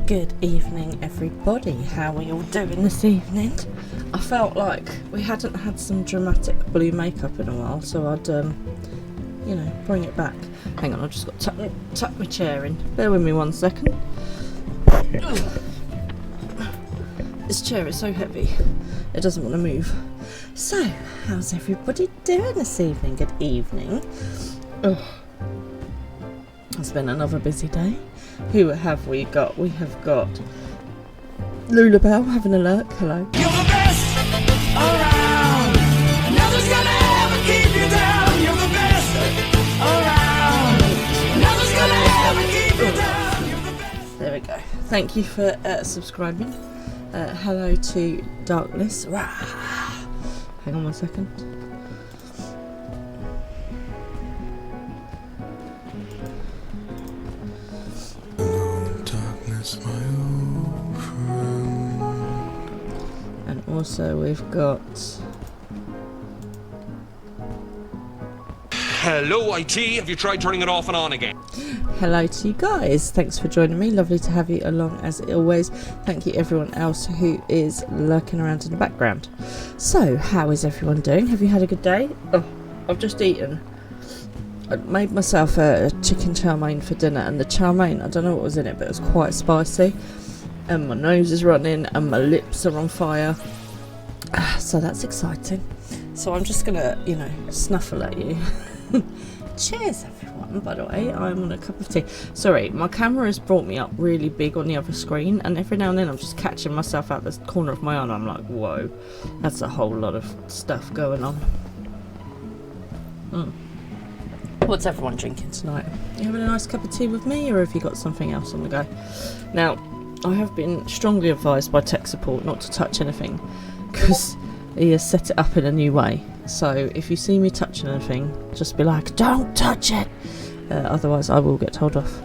Good evening, everybody. How are you all doing this evening? I felt like we hadn't had some dramatic blue makeup in a while, so I'd, you know, bring it back. Hang on, I've just got to tuck my chair in. Bear with me 1 second. This chair is so heavy, it doesn't want to move. So, how's everybody doing this evening? Good evening. It's been another busy day. Who have we got? We have got Lulabelle having a lurk. Hello. You're the best around. Nothing's gonna ever keep you down. You're the best around. Nothing's gonna ever keep you down. You're the best. There we go. Thank you for subscribing. Hello to Darkness. Hang on 1 second. Also, we've got... Hello, IT. Have you tried turning it off and on again? Hello to you guys. Thanks for joining me. Lovely to have you along as always. Thank you everyone else who is lurking around in the background. So, how is everyone doing? Have you had a good day? Oh, I've just eaten. I made myself a chicken chow mein for dinner, and the chow mein, I don't know what was in it, but it was quite spicy. And my nose is running and my lips are on fire. So that's exciting. So I'm just gonna, you know, snuffle at you. Cheers everyone, by the way. I'm on a cup of tea. Sorry, my camera has brought me up really big on the other screen, and every now and then I'm just catching myself out the corner of my eye and I'm like, whoa, that's a whole lot of stuff going on. What's everyone drinking tonight? You having a nice cup of tea with me, or have you got something else on the go? Now, I have been strongly advised by tech support not to touch anything, because he has set it up in a new way. So if you see me touching anything, just be like, don't touch it, otherwise I will get told off.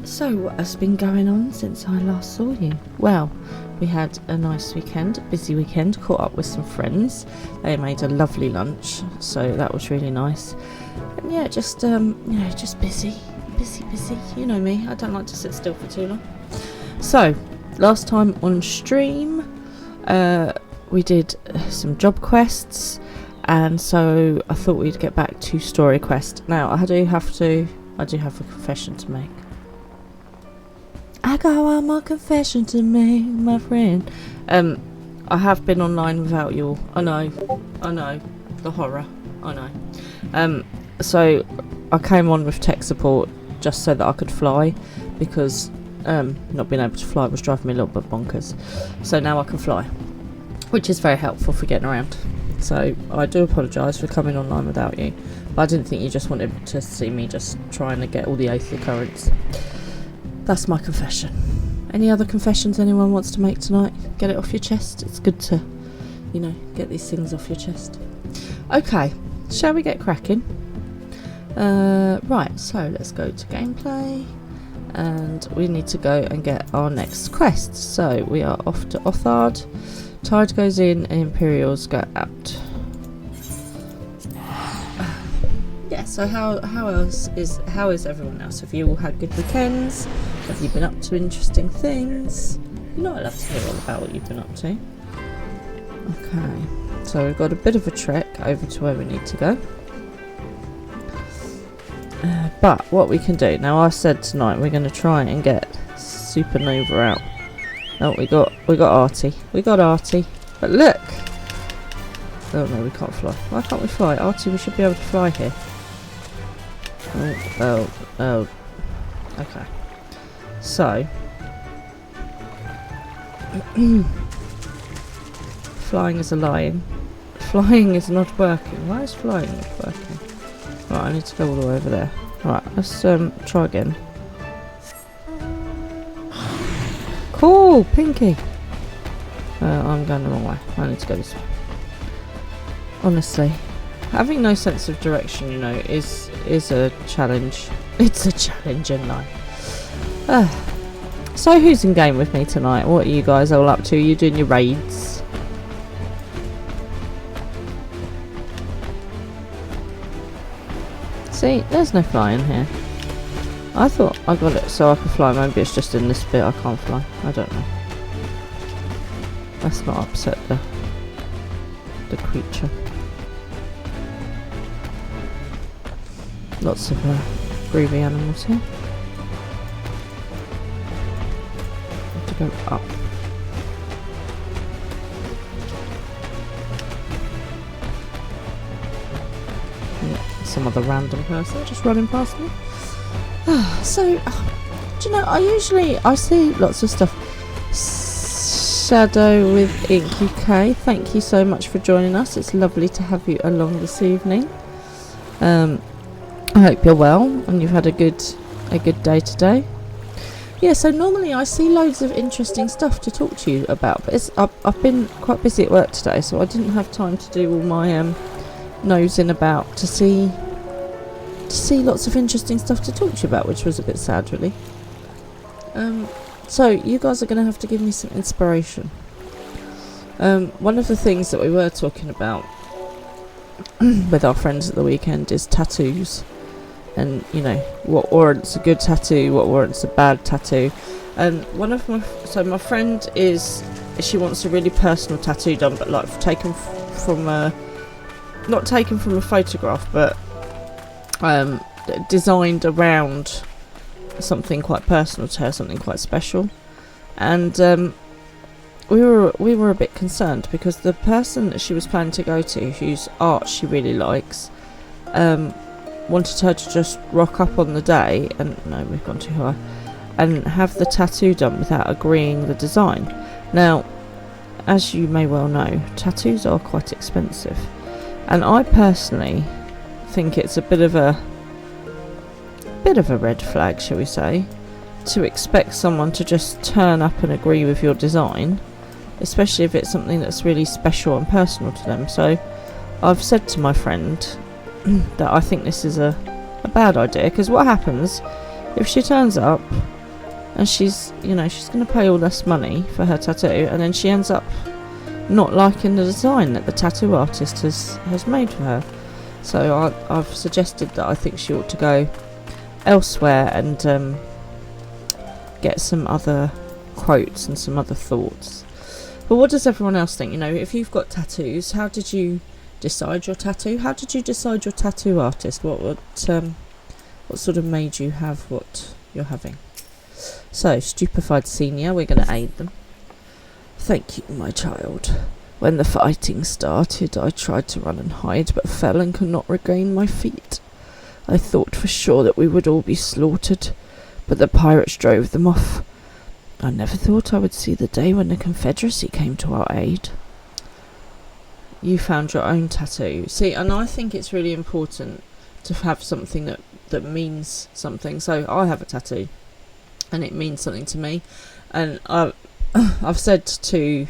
So what has been going on since I last saw you? Well, we had a nice weekend, a busy weekend, caught up with some friends. They made a lovely lunch, so that was really nice. And yeah, just you know, just busy. You know me, I don't like to sit still for too long. So last time on stream, we did some job quests, and so I thought we'd get back to story quest. Now I do have a confession to make. I got one more confession to make, my friend. I have been online without you all. I know, the horror. I know. So I came on with tech support just so that I could fly, because not being able to fly was driving me a little bit bonkers. So now I can fly, which is very helpful for getting around. So I do apologise for coming online without you, but I didn't think you just wanted to see me just trying to get all the 8th occurrence. That's my confession. Any other confessions anyone wants to make tonight? Get it off your chest. It's good to, you know, get these things off your chest. Okay, shall we get cracking? Right, so let's go to gameplay, and we need to go and get our next quest. So we are off to Othard. Tide goes in and Imperials go out. Yeah, so how is everyone else? Have you all had good weekends? Have you been up to interesting things? You know, I'd love to hear all about what you've been up to. Okay, so we've got a bit of a trek over to where we need to go. But what we can do now, I said tonight we're going to try and get supernova out. Oh, we got Artie. We got Artie. But look! Oh no, we can't fly. Why can't we fly? Artie, we should be able to fly here. Oh. Okay. So. Flying is a lion. Flying is not working. Why is flying not working? Right, I need to go all the way over there. Right, let's try again. Cool, Pinky. I'm going the wrong way. I need to go this way. Honestly, having no sense of direction, you know, is a challenge. It's a challenge in life. So who's in game with me tonight? What are you guys all up to? You doing your raids? See, there's no flying here. I thought I got it so I could fly. Maybe it's just in this bit I can't fly. I don't know. Let's not upset the creature. Lots of groovy animals here. Have to go up. Yeah, some other random person just running past me. So, do you know, I see lots of stuff. Shadow with Ink UK, thank you so much for joining us. It's lovely to have you along this evening. I hope you're well and you've had a good day today. Yeah, so normally I see loads of interesting stuff to talk to you about, but I've been quite busy at work today, so I didn't have time to do all my nosing about to see lots of interesting stuff to talk to you about, which was a bit sad, really. So you guys are going to have to give me some inspiration. One of the things that we were talking about with our friends at the weekend is tattoos, and you know what warrants a good tattoo, what warrants a bad tattoo. And my friend she wants a really personal tattoo done, but like taken from not taken from a photograph, but designed around something quite personal to her, something quite special. And we were a bit concerned because the person that she was planning to go to, whose art she really likes, wanted her to just rock up on the day, and no, we've gone too high, and have the tattoo done without agreeing the design. Now, as you may well know, tattoos are quite expensive, and I personally think it's a bit of a red flag, shall we say, to expect someone to just turn up and agree with your design, especially if it's something that's really special and personal to them. So I've said to my friend that I think this is a bad idea, because what happens if she turns up and she's going to pay all this money for her tattoo, and then she ends up not liking the design that the tattoo artist has made for her. So I've suggested that I think she ought to go elsewhere and get some other quotes and some other thoughts. But what does everyone else think? You know, if you've got tattoos, how did you decide your tattoo? How did you decide your tattoo artist? What sort of made you have what you're having? So, Stupefied Senior, we're going to aid them. Thank you, my child. When the fighting started, I tried to run and hide, but fell and could not regain my feet. I thought for sure that we would all be slaughtered, but the pirates drove them off. I never thought I would see the day when the Confederacy came to our aid. You found your own tattoo. See, and I think it's really important to have something that means something. So I have a tattoo, and it means something to me. And I've said to,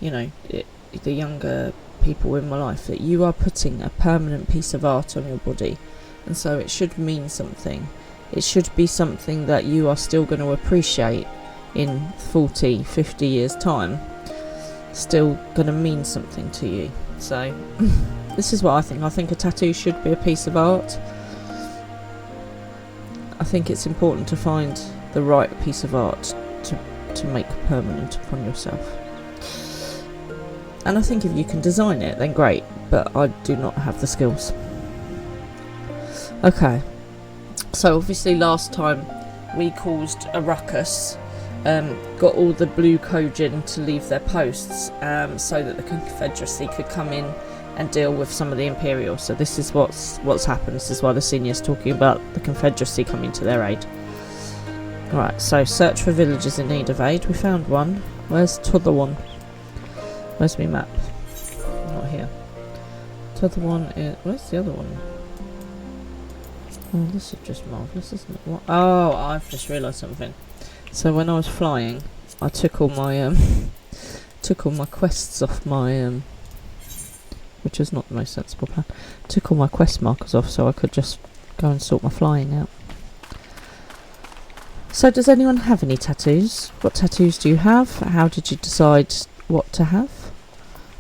the younger people in my life that you are putting a permanent piece of art on your body. And so it should mean something. It should be something that you are still going to appreciate in 40, 50 years time. Still going to mean something to you. So this is what I think. I think a tattoo should be a piece of art. I think it's important to find the right piece of art to make permanent upon yourself. And I think if you can design it, then great. But I do not have the skills. Okay, so obviously last time we caused a ruckus got all the blue Kojin to leave their posts so that the Confederacy could come in and deal with some of the Imperial. So this is what's happened. This is why the senior's talking about the Confederacy coming to their aid. Right, so search for villages in need of aid. We found one. Where's t'other one? Where's my map? Not here. T'other one is... Where's the other one? Oh, this is just marvellous, isn't it? What? Oh, I've just realised something. So when I was flying, I took all my quests off my which is not the most sensible plan. Took all my quest markers off so I could just go and sort my flying out. So does anyone have any tattoos? What tattoos do you have? How did you decide what to have?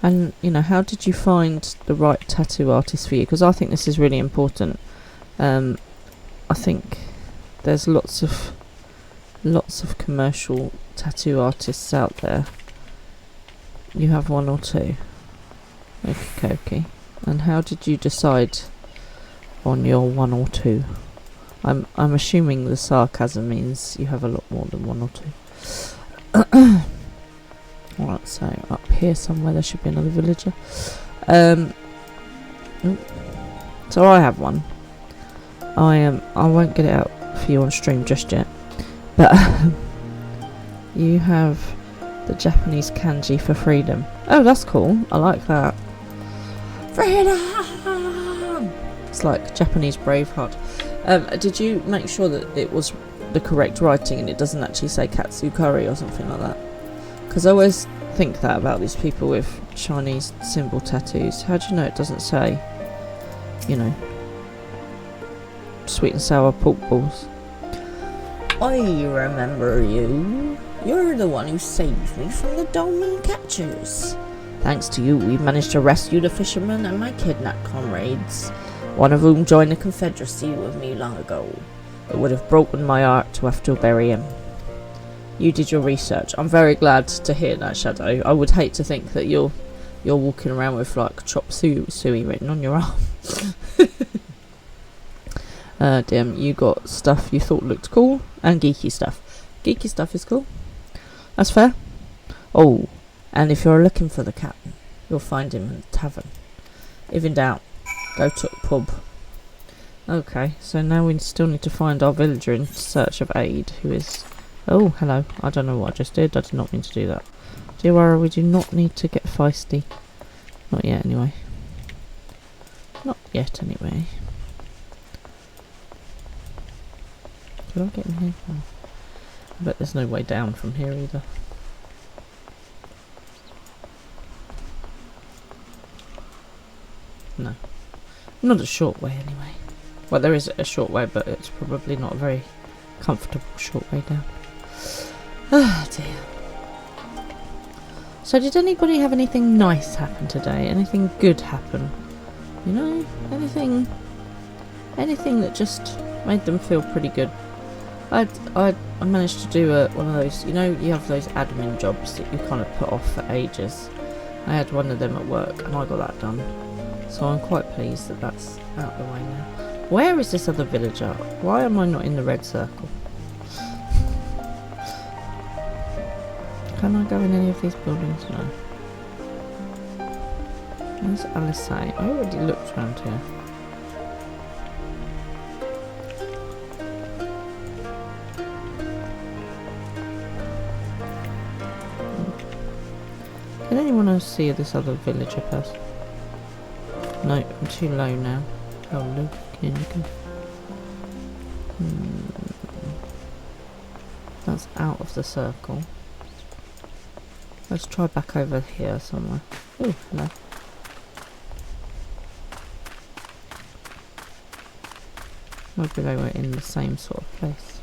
And, you know, how did you find the right tattoo artist for you? Because I think this is really important. I think there's lots of commercial tattoo artists out there. You have one or two. Okay. And how did you decide on your one or two? I'm assuming the sarcasm means you have a lot more than one or two. Alright, so up here somewhere there should be another villager. So I have one. I won't get it out for you on stream just yet. But you have the Japanese kanji for freedom. Oh, that's cool. I like that. Freedom! It's like Japanese Braveheart. Did you make sure that it was the correct writing and it doesn't actually say Katsukari or something like that? Because I always think that about these people with Chinese symbol tattoos. How do you know it doesn't say, you know, sweet and sour pork balls? I remember you. You're the one who saved me from the Dolmen catchers. Thanks to you, we managed to rescue the fisherman and my kidnapped comrades, one of whom joined the Confederacy with me long ago. It would have broken my heart to have to bury him. You did your research. I'm very glad to hear that, Shadow. I would hate to think that you're walking around with like chop suey written on your arm. Damn, you got stuff you thought looked cool and geeky stuff. Geeky stuff is cool. That's fair. Oh, and if you're looking for the captain, you'll find him in the tavern. If in doubt, go to the pub. Okay, so now we still need to find our villager in search of aid, who is... Oh, hello. I don't know what I just did. I did not mean to do that. Jiwara, we do not need to get feisty. Not yet, anyway. Not yet, anyway. Did I get in here? Oh. I bet there's no way down from here either. No. Not a short way anyway. Well, there is a short way, but it's probably not a very comfortable short way down. Oh dear. So did anybody have anything nice happen today? Anything good happen? You know? Anything that just made them feel pretty good? I managed to do one of those, you know, you have those admin jobs that you kind of put off for ages. I had one of them at work and I got that done. So I'm quite pleased that that's out of the way now. Where is this other villager? Why am I not in the red circle? Can I go in any of these buildings? No. Where's Alice? I already looked around here. Can anyone else see this other villager person? No, I'm too low now. How low can you go? That's out of the circle. Let's try back over here somewhere. Oh, hello. Maybe they were in the same sort of place.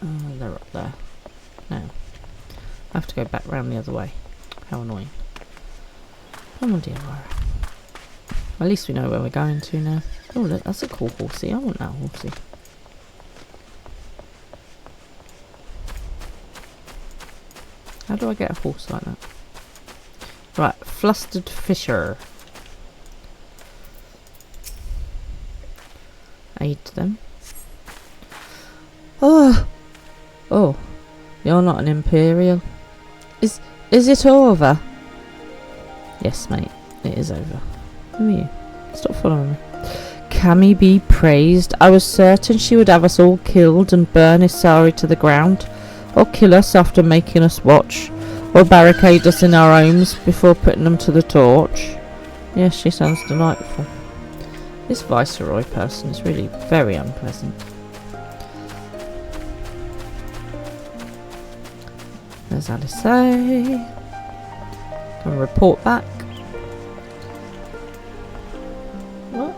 They're up there. Now, I have to go back round the other way. How annoying. Come on, dear Laura. At least we know where we're going to now. Oh, look, that's a cool horsey. I want that horsey. How do I get a horse like that? Right, flustered fisher. aid them. Oh, you're not an Imperial. Is it over? Yes, mate, it is over. Who are you? Stop following me. Cammy be praised. I was certain she would have us all killed and burn Isari to the ground, or kill us after making us watch, or barricade us in our homes before putting them to the torch. Yes, she sounds delightful. This Viceroy person is really very unpleasant. There's Alice. Can report back. What?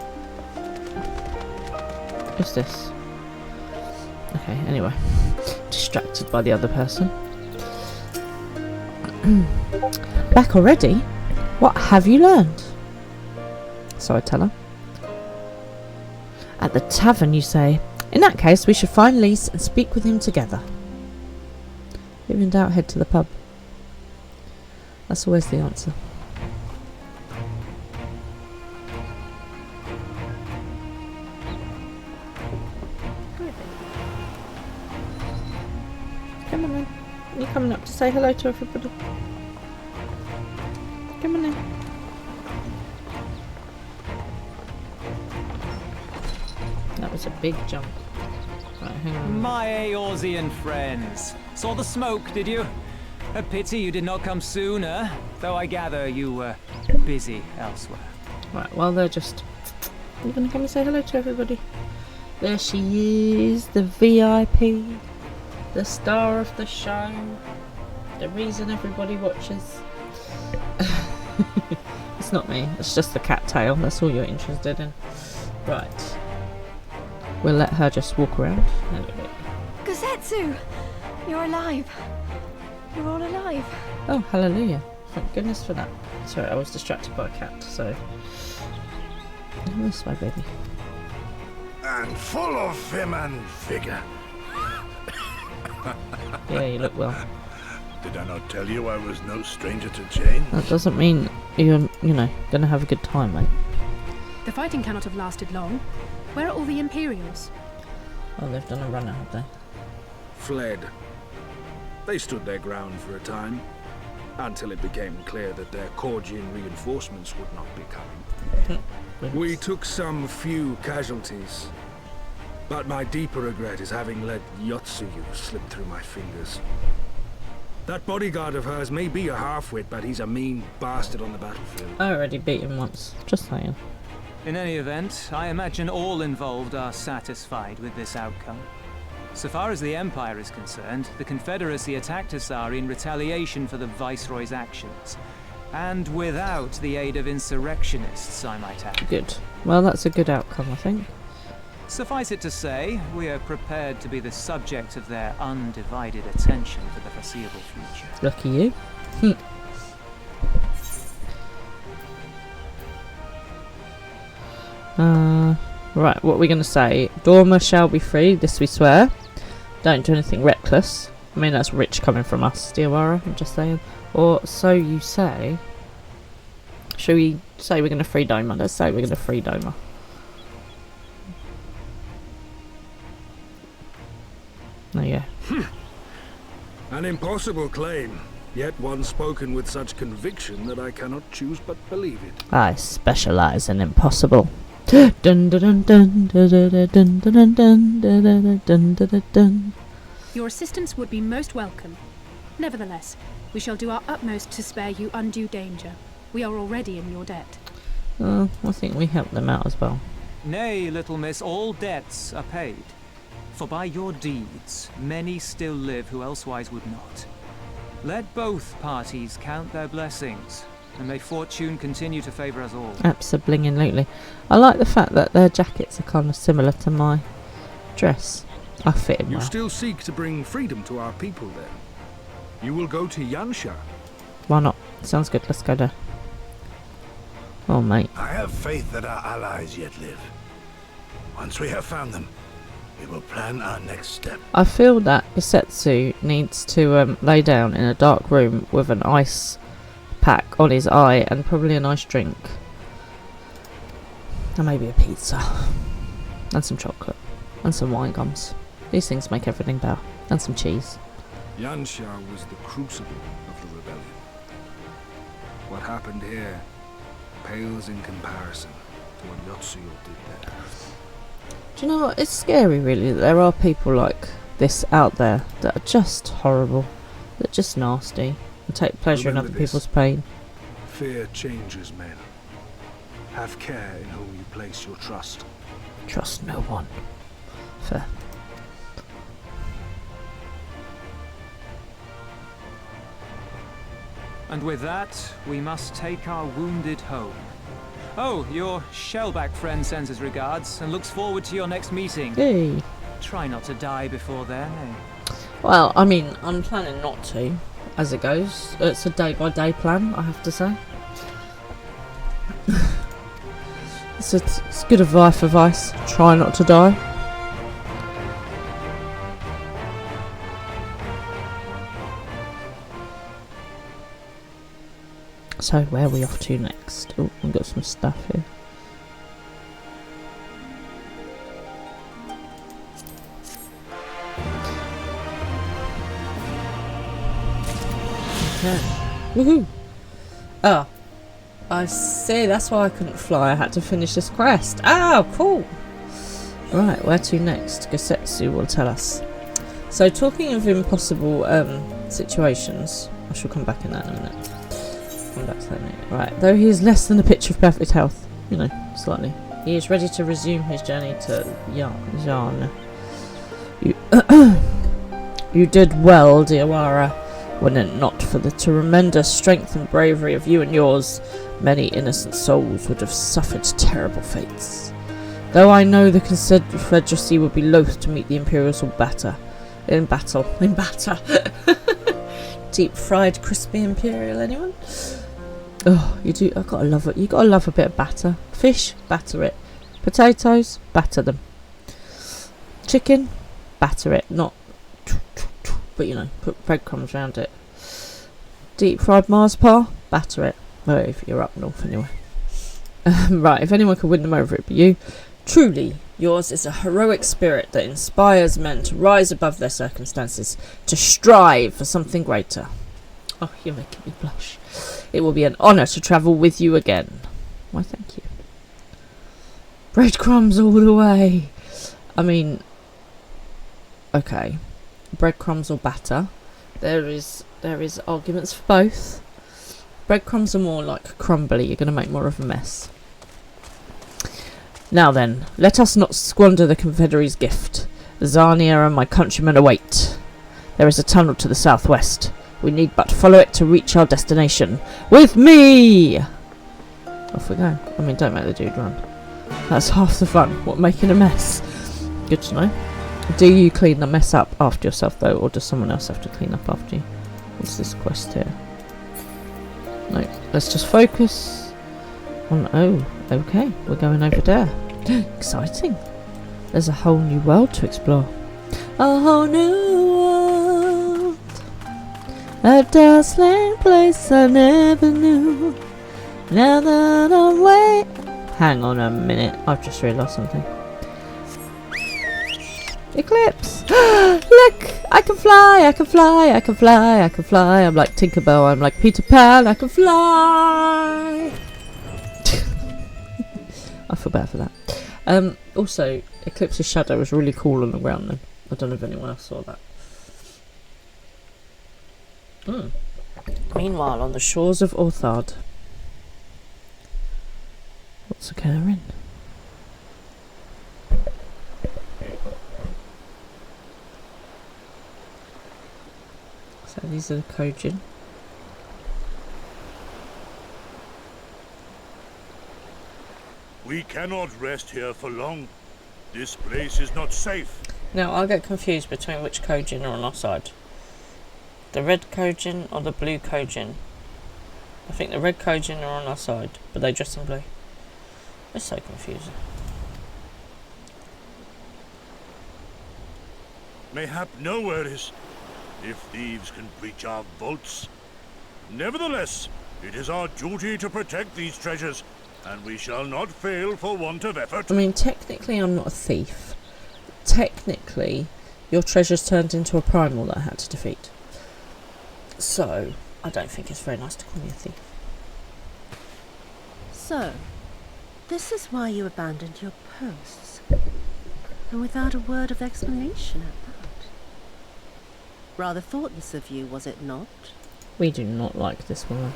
What's this? Okay, anyway. Distracted by the other person. Back already? What have you learned? So I tell her. At the tavern, you say. In that case, we should find Lys and speak with him together. If in doubt, head to the pub. That's always the answer. Come on then. You're coming up to say hello to everybody. Come on in. That was a big jump. Right, hang on. My Eorzean friends. Saw the smoke, did you? A pity you did not come sooner, though I gather you were busy elsewhere. Right, well they're just... You're gonna come and say hello to everybody. There she is, the VIP. The star of the show. The reason everybody watches. It's not me, it's just the cat tail. That's all you're interested in. Right. We'll let her just walk around. Gosetsu! You're alive. You're all alive. Oh, hallelujah. Thank goodness for that. Sorry, I was distracted by a cat, so... This way, baby. And full of vim and vigour. Yeah, you look well. Did I not tell you I was no stranger to change? That doesn't mean you're, gonna have a good time, mate. The fighting cannot have lasted long. Where are all the Imperials? Oh, they've done a run out, have they? Fled. They stood their ground for a time, until it became clear that their Korgian reinforcements would not be coming. We took some few casualties, but my deeper regret is having let Yotsuyu slip through my fingers. That bodyguard of hers may be a half-wit, but he's a mean bastard on the battlefield. I already beat him once, just saying. In any event, I imagine all involved are satisfied with this outcome. So far as the Empire is concerned, the Confederacy attacked Isari in retaliation for the Viceroy's actions. And without the aid of insurrectionists, I might add. Good. Well, that's a good outcome, I think. Suffice it to say, we are prepared to be the subject of their undivided attention for the foreseeable future. Lucky you. Right, what are we going to say? Dorma shall be free, this we swear. Don't do anything reckless. I mean, that's rich coming from us, Diawara, I'm just saying. Or so you say. Should we say we're going to free Doma? Let's say we're going to free Doma. There you go. An impossible claim, yet one spoken with such conviction that I cannot choose but believe it. I specialise in impossible. Dun dun dun dun dun dun dun dun dun dun dun dun dun. Your assistance would be most welcome. Nevertheless, we shall do our utmost to spare you undue danger. We are already in your debt. I think we helped them out as well. Nay, little miss, all debts are paid. For by your deeds, many still live who elsewise would not. Let both parties count their blessings, and may fortune continue to favour us all. Absolutely. I like the fact that their jackets are kind of similar to my dress. I fit in You well. still seek to bring freedom to our people then? You will go to Yansha. Why not? Sounds good, let's go there. Oh, mate. I have faith that our allies yet live. Once we have found them, we will plan our next step. I feel that Isetsu needs to lay down in a dark room with an ice pack on his eye and probably a nice drink. And maybe a pizza. and some chocolate, and some wine gums. These things make everything better. And some cheese. Yansha was the crucible of the rebellion. What happened here pales in comparison to what Yotsuyo did there. Do you know what? It's scary, really, that there are people like this out there that are just horrible, that are just nasty, and take pleasure in other people's pain. Fear changes men. Have care in whom you place your trust. Trust no one. Fair. And with that, we must take our wounded home. Oh, your Shellback friend sends his regards and looks forward to your next meeting. Hey. Try not to die before then, eh? Well, I mean, I'm planning not to, as it goes. It's a day-by-day plan, I have to say. It's good advice. Try not to die. So, where are we off to next? Oh, we've got some stuff here. Okay. Woohoo! Oh. I see, that's why I couldn't fly. I had to finish this quest. Oh, cool! Right, where to next? Gosetsu will tell us. So, talking of impossible situations, I shall come back in that in a minute. Right, though he is less than a pitch of perfect health, you know, slightly, he is ready to resume his journey to Yarn. You did well, Diawara. Were it not for the tremendous strength and bravery of you and yours, many innocent souls would have suffered terrible fates. Though I know the Confederacy would be loath to meet the Imperials in battle. Deep fried crispy Imperial, anyone? Oh, you do. I've got to love it. You got to love a bit of batter. Fish, batter it. Potatoes, batter them. Chicken, batter it. Not, but you know, put breadcrumbs around it. Deep fried Mars bar, batter it. Oh, if you're up north anyway. Right, if anyone could win them over, it'd be you. Truly, yours is a heroic spirit that inspires men to rise above their circumstances, to strive for something greater. Oh, you're making me blush. It will be an honour to travel with you again. Why, thank you. Breadcrumbs all the way. I mean, okay, breadcrumbs or batter. There is arguments for both. Breadcrumbs are more like crumbly. You're going to make more of a mess. Now then, let us not squander the Confederacy's gift. Zarnia and my countrymen await. There is a tunnel to the southwest. We need but follow it to reach our destination. With me! Off we go. I mean, don't make the dude run. That's half the fun. What, making a mess? Good to know. Do you clean the mess up after yourself, though, or does someone else have to clean up after you? What's this quest here? No, let's just focus on... Oh, okay. We're going over there. Exciting. There's a whole new world to explore. A whole new world. A dazzling place I never knew. Now that I'm away. Hang on a minute. I've just realised something. Eclipse! Look! I can fly! I can fly! I can fly! I can fly! I'm like Tinkerbell. I'm like Peter Pan. I can fly! I feel bad for that. Also, Eclipse's shadow was really cool on the ground then. I don't know if anyone else saw that. Meanwhile, on the shores of Orthard. What's occurring? So these are the Kojin. We cannot rest here for long. This place is not safe. Now, I get confused between which Kojin are on our side. The red Kojin or the blue Kojin. I think the red Kojin are on our side, but they dress in blue. It's so confusing. Mayhap no worries, if thieves can breach our vaults. Nevertheless, it is our duty to protect these treasures. and we shall not fail for want of effort. I mean, technically I'm not a thief. Technically, your treasure's turned into a primal that I had to defeat. So, I don't think it's very nice to call me a thief. So, this is why you abandoned your posts. And without a word of explanation at that. Rather thoughtless of you, was it not? We do not like this woman.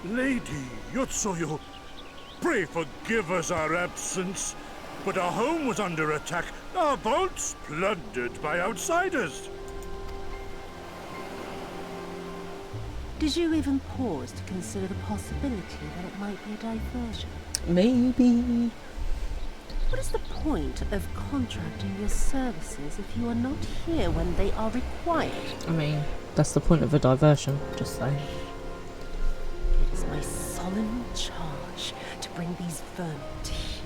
Lady Yotsuyo, pray forgive us our absence, but our home was under attack, our vaults plundered by outsiders. Did you even pause to consider the possibility that it might be a diversion? Maybe. What is the point of contracting your services if you are not here when they are required? I mean, that's the point of a diversion, just saying. It is my solemn charge to bring these vermin to heel.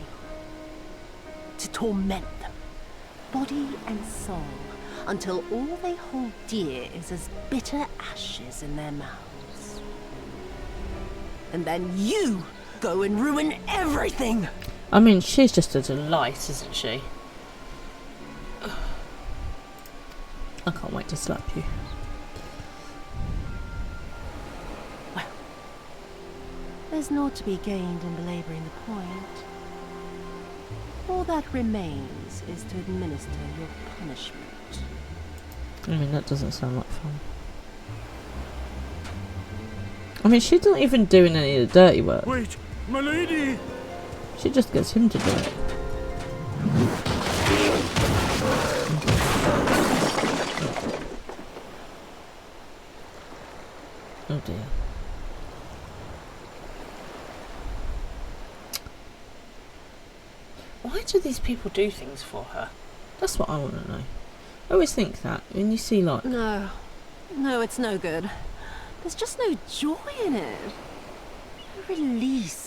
To torment them, body and soul, until all they hold dear is as bitter ashes in their mouths. And then you go and ruin everything! I mean, she's just a delight, isn't she? I can't wait to slap you. Well, there's naught to be gained in belabouring the point. All that remains is to administer your punishment. I mean, that doesn't sound like fun. I mean, she's not even doing any of the dirty work. Wait, my lady! She just gets him to do it. Oh dear. Why do these people do things for her? That's what I want to know. I always think that when you see like... No, it's no good. There's just no joy in it. No release.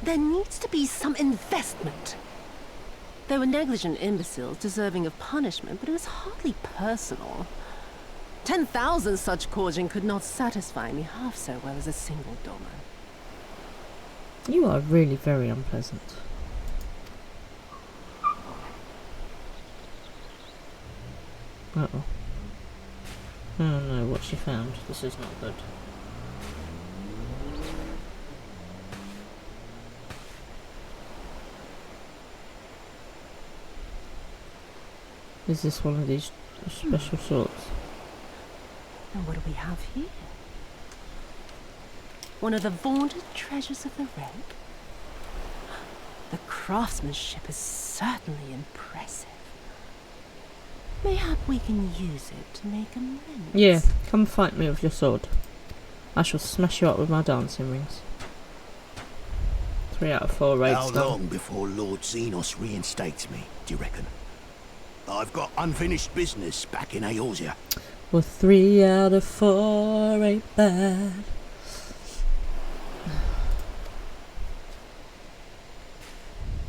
There needs to be some investment. They were negligent imbeciles deserving of punishment, but it was hardly personal. 10,000 such courting could not satisfy me half so well as a single domer. You are really very unpleasant. Uh-oh. Oh no, what she found. This is not good. Is this one of these special sorts? And what do we have here? One of the vaunted treasures of the realm? The craftsmanship is certainly impressive. Mayhap we can use it to make amends. Yeah, come fight me with your sword. I shall smash you up with my dancing rings. 3 out of 4 raids How done. long before Lord Xenos reinstates me, do you reckon? I've got unfinished business back in Eorzea. Well, 3 out of 4 ain't bad.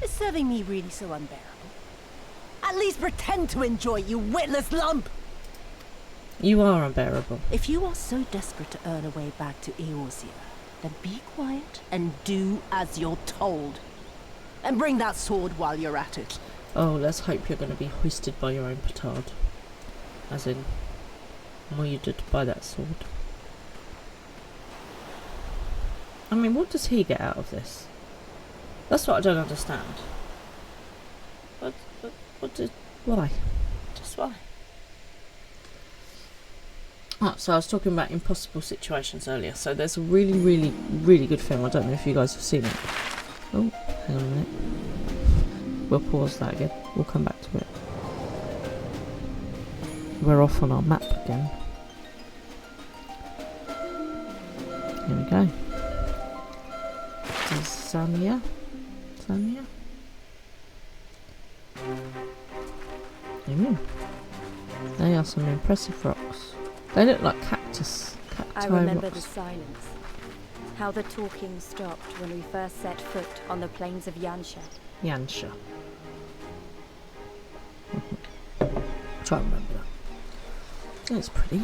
Is serving me really so unbearable? At least pretend to enjoy, you witless lump! You are unbearable. If you are so desperate to earn a way back to Eorzea, then be quiet and do as you're told. And bring that sword while you're at it. Oh, let's hope you're going to be hoisted by your own petard. As in, murdered by that sword. I mean, what does he get out of this? That's what I don't understand. Why? Just why? Oh, so I was talking about impossible situations earlier. So there's a really, really, really good film. I don't know if you guys have seen it. Oh, hang on a minute. We'll pause that again. We'll come back to it. We're off on our map again. Here we go. This is Samia. Ooh. They are some impressive rocks. They look like cactus. I remember rocks. the silence. How the talking stopped when we first set foot on the plains of Yansha. Yansha. Try and remember that. It's pretty.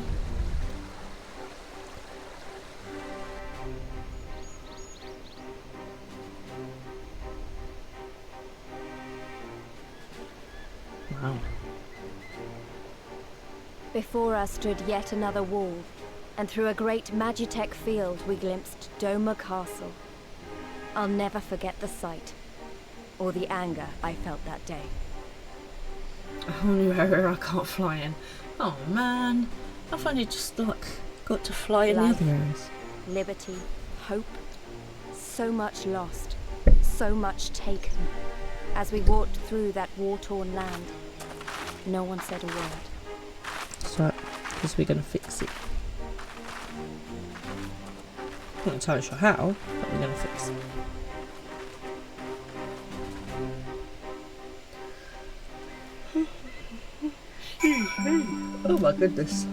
Wow. Before us stood yet another wall, and through a great Magitech field we glimpsed Doma Castle. I'll never forget the sight, or the anger I felt that day. A whole new area I can't fly in. Oh man, I've only just like got to fly in the other areas. Liberty, hope, so much lost, so much taken. As we walked through that war-torn land, no one said a word. That's right, because we're going to fix it. I'm not entirely sure how, but we're going to fix it. Oh my goodness.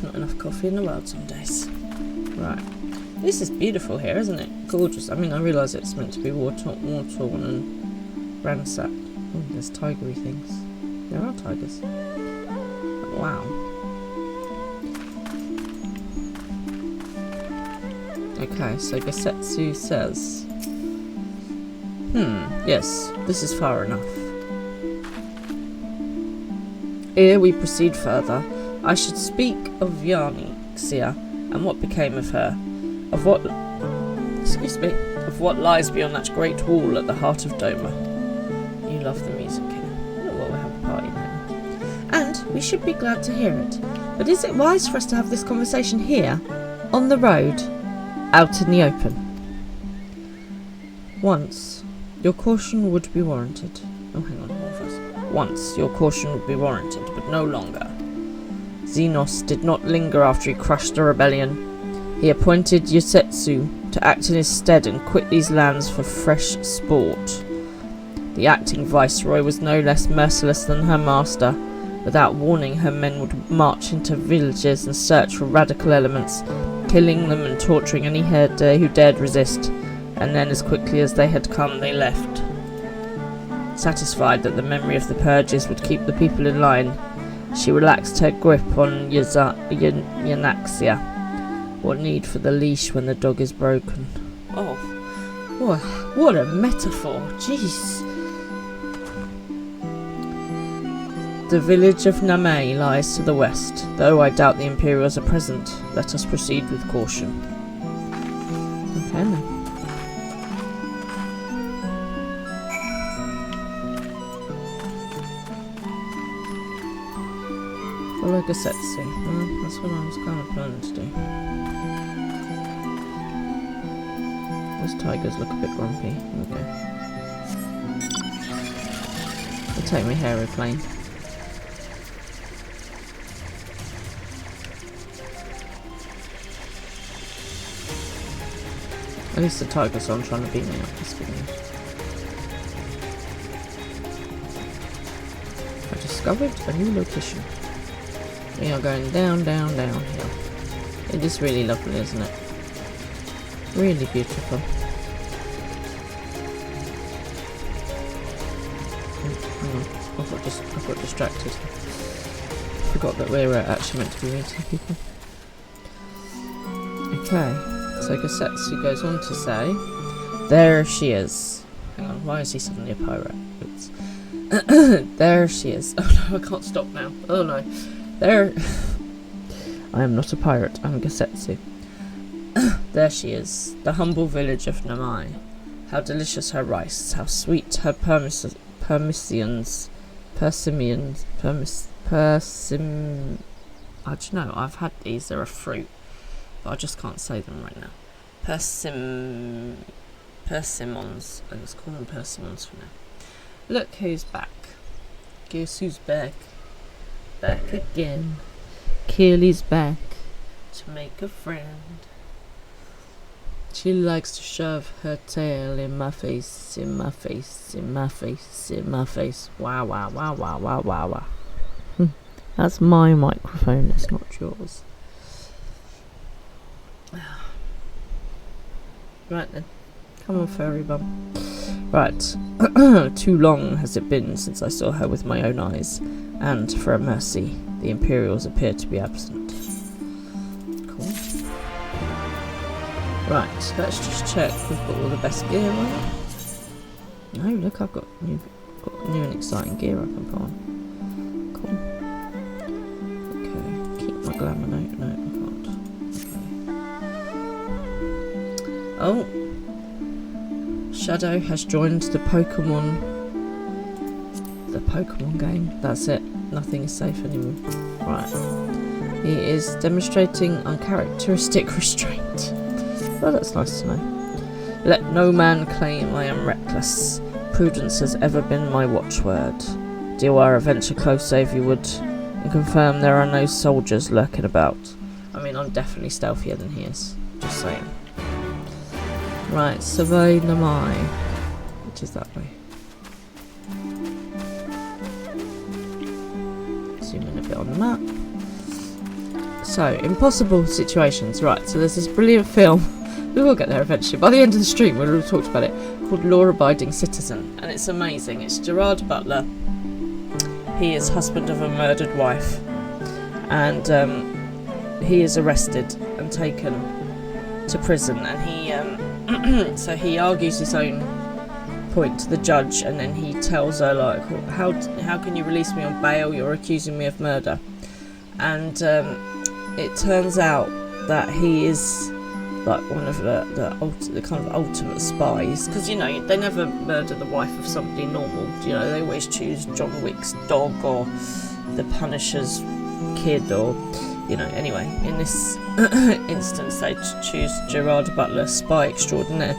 Not enough coffee in the world some days. Right. This is beautiful here, isn't it? Gorgeous. I mean, I realise it's meant to be war-torn and ransacked. Oh, there's tigery things. There are tigers. Wow. Okay, so Gasetsu says... yes, this is far enough. Ere we proceed further, I should speak of Yarnixia and what became of her. Of what lies beyond that great wall at the heart of Doma. You love the music here. Oh, well, we'll have a party now. And we should be glad to hear it. But is it wise for us to have this conversation here, on the road, out in the open? Once, your caution would be warranted. Oh, hang on, more first. Once, your caution would be warranted, but no longer. Xenos did not linger after he crushed the rebellion. He appointed Yosetsu to act in his stead and quit these lands for fresh sport. The acting viceroy was no less merciless than her master. Without warning, her men would march into villages and search for radical elements, killing them and torturing any who dared resist, and then as quickly as they had come, they left. Satisfied that the memory of the purges would keep the people in line, she relaxed her grip on Yanaxia. What need for the leash when the dog is broken? Oh, what a metaphor! Jeez. The village of Namei lies to the west, though I doubt the Imperials are present. Let us proceed with caution. Okay then. Follow Gasetsu. Well, that's what I was kind of planning to do. Those tigers look a bit grumpy. Okay. I'll take my aeroplane. At least the tigers aren't trying to beat me up this video. I discovered a new location. We are going down, down, downhill. It is really lovely, isn't it? Really beautiful. Hang on, I got distracted. Forgot that we were actually meant to be meeting people. Okay, so Gasetsu goes on to say, there she is. Hang on, why is he suddenly a pirate? Oops. There she is. Oh no, I can't stop now. Oh no. There. I am not a pirate, I'm Gasetsu. There she is, the humble village of Namai. How delicious her rice, how sweet her persimmons. I don't know, I've had these, they're a fruit, but I just can't say them right now. Persimmons. Let's call them persimmons for now. Look who's back. Guess who's back? Back again. Keely's back to make a friend. She likes to shove her tail in my face, in my face, in my face, in my face. Wow, wow, wow, wow, wow, wow, wow. That's my microphone, it's not yours. Right then. Come on, furry bum. Right. Too long has it been since I saw her with my own eyes. And, for a mercy, the Imperials appear to be absent. Cool. Right, let's just check we've got all the best gear on. No, look, I've got new got new and exciting gear I can put on. Cool. Okay, keep my glamour note. No, I can't. Okay. Oh! Shadow has joined the Pokemon game. That's it. Nothing is safe anymore. Right. He is demonstrating uncharacteristic restraint. Well, that's nice to know. Let no man claim I am reckless. Prudence has ever been my watchword. Deal our adventure closer if you would, and confirm there are no soldiers lurking about. I mean, I'm definitely stealthier than he is. Just saying. Right, survey Namai. Which is that way. Zoom in a bit on the map. So, impossible situations. Right, so there's this brilliant film. We will get there eventually. By the end of the stream, we'll have talked about it. Called Law-Abiding Citizen. And it's amazing. It's Gerard Butler. He is husband of a murdered wife. And he is arrested and taken to prison. And he... so he argues his own point to the judge. And then he tells her, like, how can you release me on bail? You're accusing me of murder. And it turns out that he is... like one of the kind of ultimate spies, because you know they never murder the wife of somebody normal. You know, they always choose John Wick's dog or the Punisher's kid, or you know. Anyway, in this instance, they choose Gerard Butler, spy extraordinaire,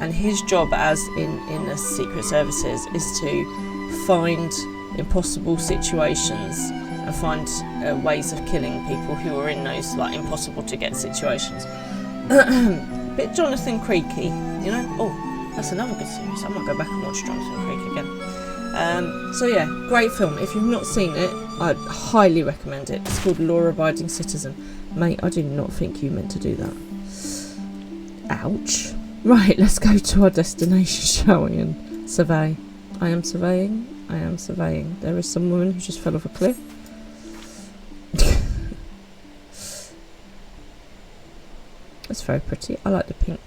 and his job, as in the Secret Services, is to find impossible situations and find ways of killing people who are in those like impossible to get situations. Bit Jonathan Creaky, you know. Oh, that's another good series. I might go back and watch Jonathan Creek again. So yeah, great film. If you've not seen it, I'd highly recommend it. It's called Law-Abiding Citizen. Mate, I do not think you meant to do that. Ouch. Right, let's go to our destination, shall we, and survey. I am surveying. There is some woman who just fell off a cliff. That's very pretty. I like the pink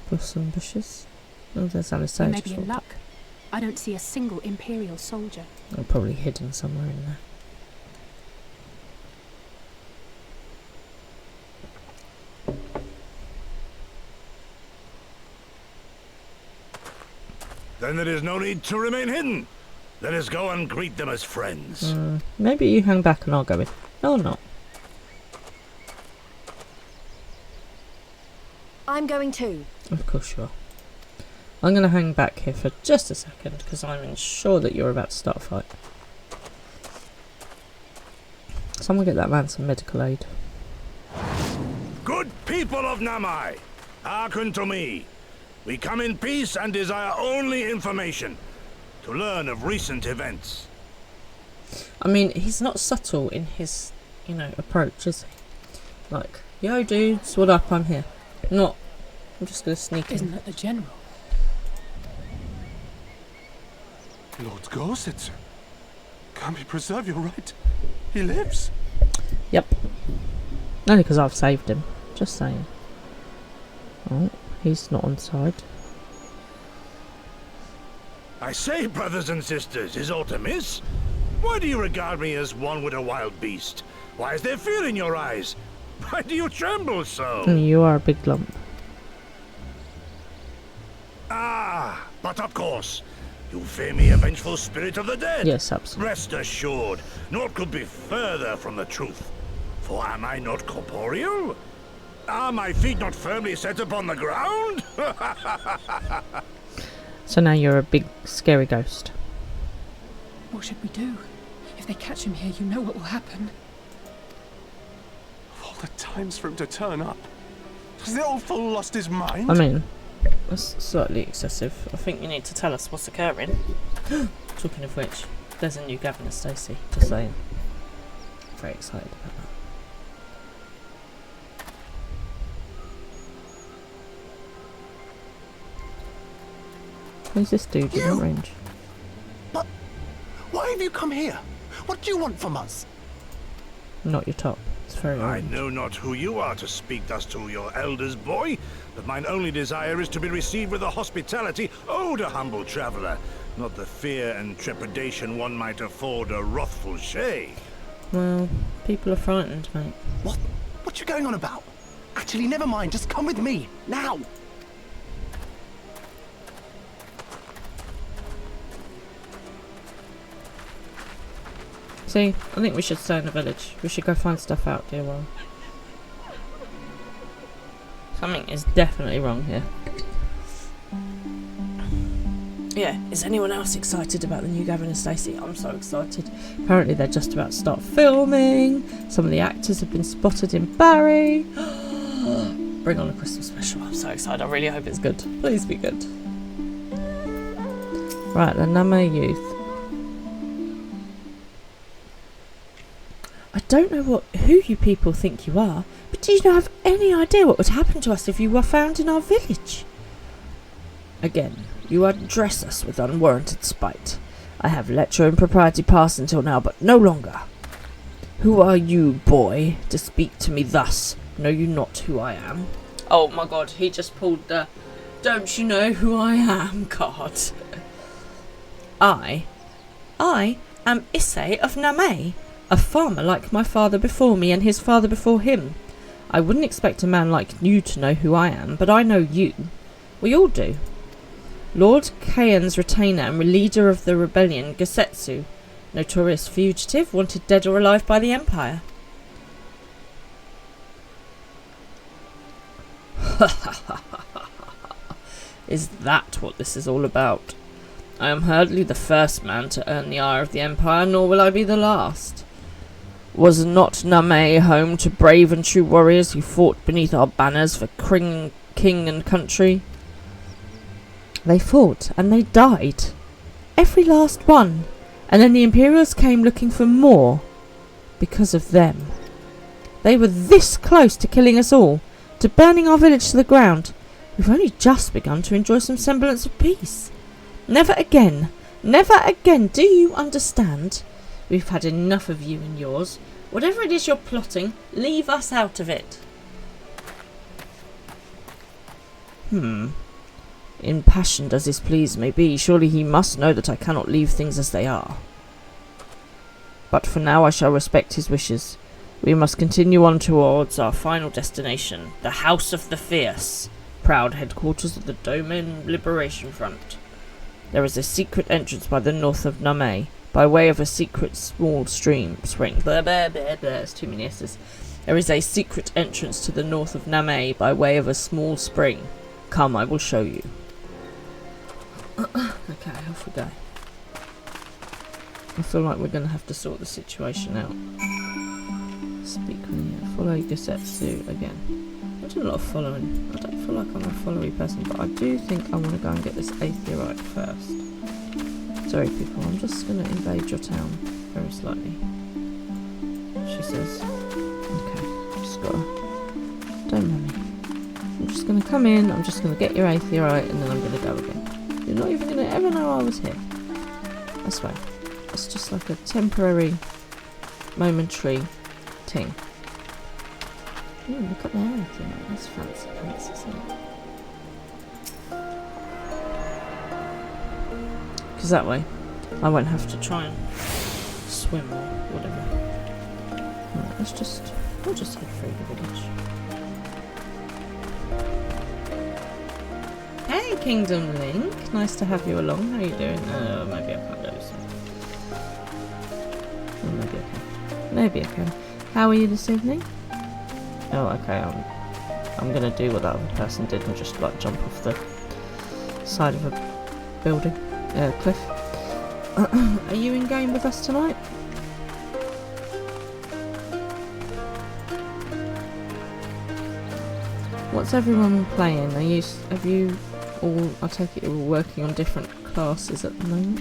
blossom bushes. Oh, there's Alice. You may be in luck. I don't see a single Imperial soldier. They're probably hidden somewhere in there. Then there is no need to remain hidden. Let us go and greet them as friends. Maybe you hang back and I'll go in. No, not. I'm going too. Of course you are. I'm going to hang back here for just a second because I'm sure that you're about to start a fight. Someone get that man some medical aid. Good people of Namai, hearken to me. We come in peace and desire only information to learn of recent events. I mean, he's not subtle in his, you know, approach, is he? Like, yo dudes, what up, I'm here. Not, I'm just going to sneak in. Isn't that the general? Lord Gorsetzer, can we preserve your right? He lives. Yep. Only because I've saved him. Just saying. Oh, he's not on side. I say, brothers and sisters, is aught amiss? Why do you regard me as one with a wild beast? Why is there fear in your eyes? Why do you tremble so? You are a big lump. Ah, but of course, you fear me, a vengeful spirit of the dead. Yes, absolutely. Rest assured, naught could be further from the truth. For am I not corporeal? Are my feet not firmly set upon the ground? So now you're a big, scary ghost. What should we do? If they catch him here, you know what will happen. Of all the times for him to turn up, has the old fool lost his mind? I mean, that's slightly excessive. I think you need to tell us what's occurring. Talking of which, there's a new Governor, Stacey. Just saying. Very excited about that. Who's this dude in the range? But why have you come here? What do you want from us? Not your top. It's very I orange. know not who you are to speak thus to your elders, boy, but mine only desire is to be received with the hospitality owed a humble traveller, not the fear and trepidation one might afford a wrathful shay. Well, people are frightened, mate. What? What you going on about? Actually, never mind. Just come with me now. See, I think we should stay in the village. We should go find stuff out, dear one. Something is definitely wrong here. Yeah, is anyone else excited about the new Gavin and Stacey? I'm so excited. Apparently they're just about to start filming. Some of the actors have been spotted in Barry. Bring on a Christmas special. I'm so excited. I really hope it's good. Please be good. Right, the Name youth. I don't know who you people think you are, but do you not have any idea what would happen to us if you were found in our village? Again, you address us with unwarranted spite. I have let your impropriety pass until now, but no longer. Who are you, boy, to speak to me thus? Know you not who I am? Oh my god, he just pulled the "don't you know who I am" card. I am Issei of Name, a farmer like my father before me and his father before him. I wouldn't expect a man like you to know who I am, but I know you. We all do. Lord Kaen's retainer and leader of the rebellion, Gesetsu, notorious fugitive, wanted dead or alive by the Empire. Is that what this is all about? I am hardly the first man to earn the ire of the Empire, nor will I be the last. Was not Name home to brave and true warriors who fought beneath our banners for king and country? They fought, and they died. Every last one. And then the Imperials came looking for more. Because of them. They were this close to killing us all. To burning our village to the ground. We've only just begun to enjoy some semblance of peace. Never again. Never again. Do you understand? We've had enough of you and yours. Whatever it is you're plotting, leave us out of it. Impassioned as his pleas may be, surely he must know that I cannot leave things as they are. But for now I shall respect his wishes. We must continue on towards our final destination, the House of the Fierce, proud headquarters of the Domain Liberation Front. There is a secret entrance by the north of Name, by way of a secret small spring. There's too many S's. There is a secret entrance to the north of Name, by way of a small spring. Come, I will show you. Okay, off we go. I feel like we're going to have to sort the situation out. Speak when you follow Gesetsu again. I do a lot of following. I don't feel like I'm a followy person, but I do think I want to go and get this atheorite first. Sorry people, I'm just going to invade your town very slightly. She says. Okay, just gotta... Don't mind me. I'm just going to come in, I'm just going to get your atheorite, and then I'm going to go again. You're not even going to ever know I was here. I swear. It's just like a temporary, momentary thing. Ooh, look at that atheorite. That's fancy pants, isn't it? Because that way, I won't have to try and swim or whatever. Right, we'll just head through the village. Hey, Kingdom Link. Nice to have you along. How are you doing? Maybe I can't do this one. Oh, maybe I can. Maybe I can. How are you this evening? Oh, okay. I'm gonna do what that other person did and just like jump off the side of a building. Cliff. Are you in game with us tonight? What's everyone playing? Have you all, I take it you're all working on different classes at the moment?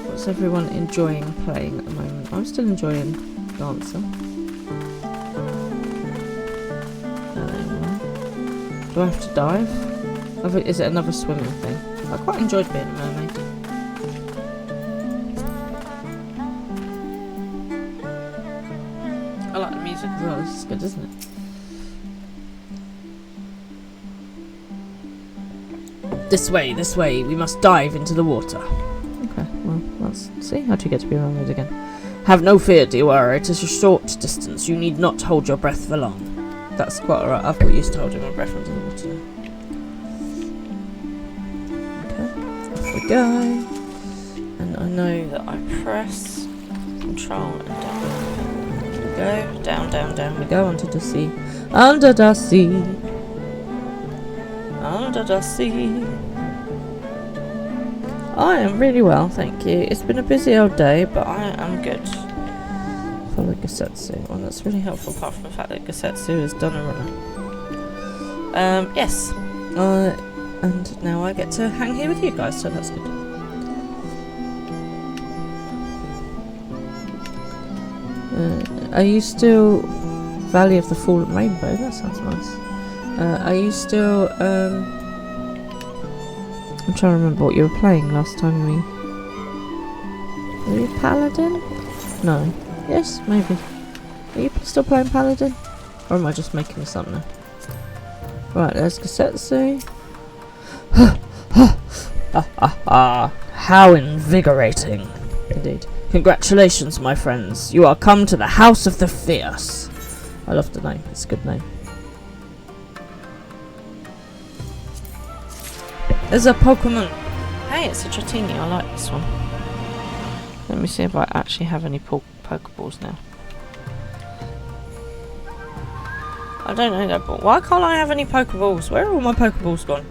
What's everyone enjoying playing at the moment? I'm still enjoying Dancer. Do I have to dive? Is it another swimming thing? I quite enjoyed being a mermaid. I like the music as well. It's good, isn't it? This way. We must dive into the water. Okay, well, let's see. How do you get to be around it again? Have no fear, Diwara. It is a short distance. You need not hold your breath for long. That's quite alright. I've got used to holding my breath under the water now. Okay, off we go. And I know that I press Control and down. We go. Down we go onto the sea. Under the sea. Under the sea. I am really well, thank you. It's been a busy old day, but I am good. Follow Gasetsu. Well, that's really helpful, apart from the fact that Gasetsu has done a runner. Yes. And now I get to hang here with you guys, so that's good. Are you still Valley of the Fallen Rainbow? That sounds nice. Are you still, I'm trying to remember what you were playing last time Were you Paladin? No. Yes, maybe. Are you still playing Paladin? Or am I just making this up now? Right, there's Gasetsu. How invigorating. Indeed. Congratulations, my friends. You are come to the House of the Fierce. I love the name. It's a good name. There's a Pokemon. Hey, it's a Dratini. I like this one. Let me see if I actually have any Pokeballs now. I don't know that, but why can't I have any Pokeballs? Where are all my Pokeballs gone?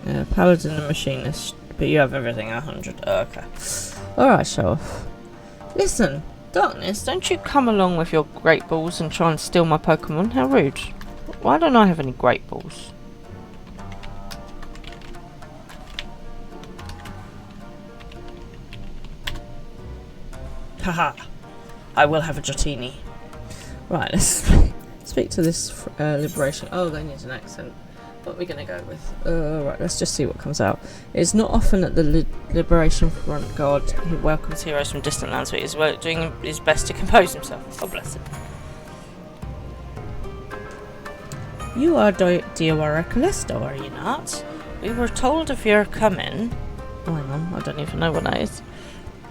Yeah, Paladin and Machinist. But you have everything 100. Oh, okay. Alright, show off. Listen, Darkness, don't you come along with your Great Balls and try and steal my Pokemon. How rude. Why don't I have any Great Balls? Haha. I will have a Dratini. Right, let's speak to this Liberation. Oh, they need an accent. What are we going to go with? Right, let's just see what comes out. It's not often that the Liberation Front Guard who welcomes heroes from distant lands, but he's doing his best to compose himself. Oh, bless him. You are Diwara Callisto, are you not? We were told of your coming. Oh, hang on, I don't even know what that is.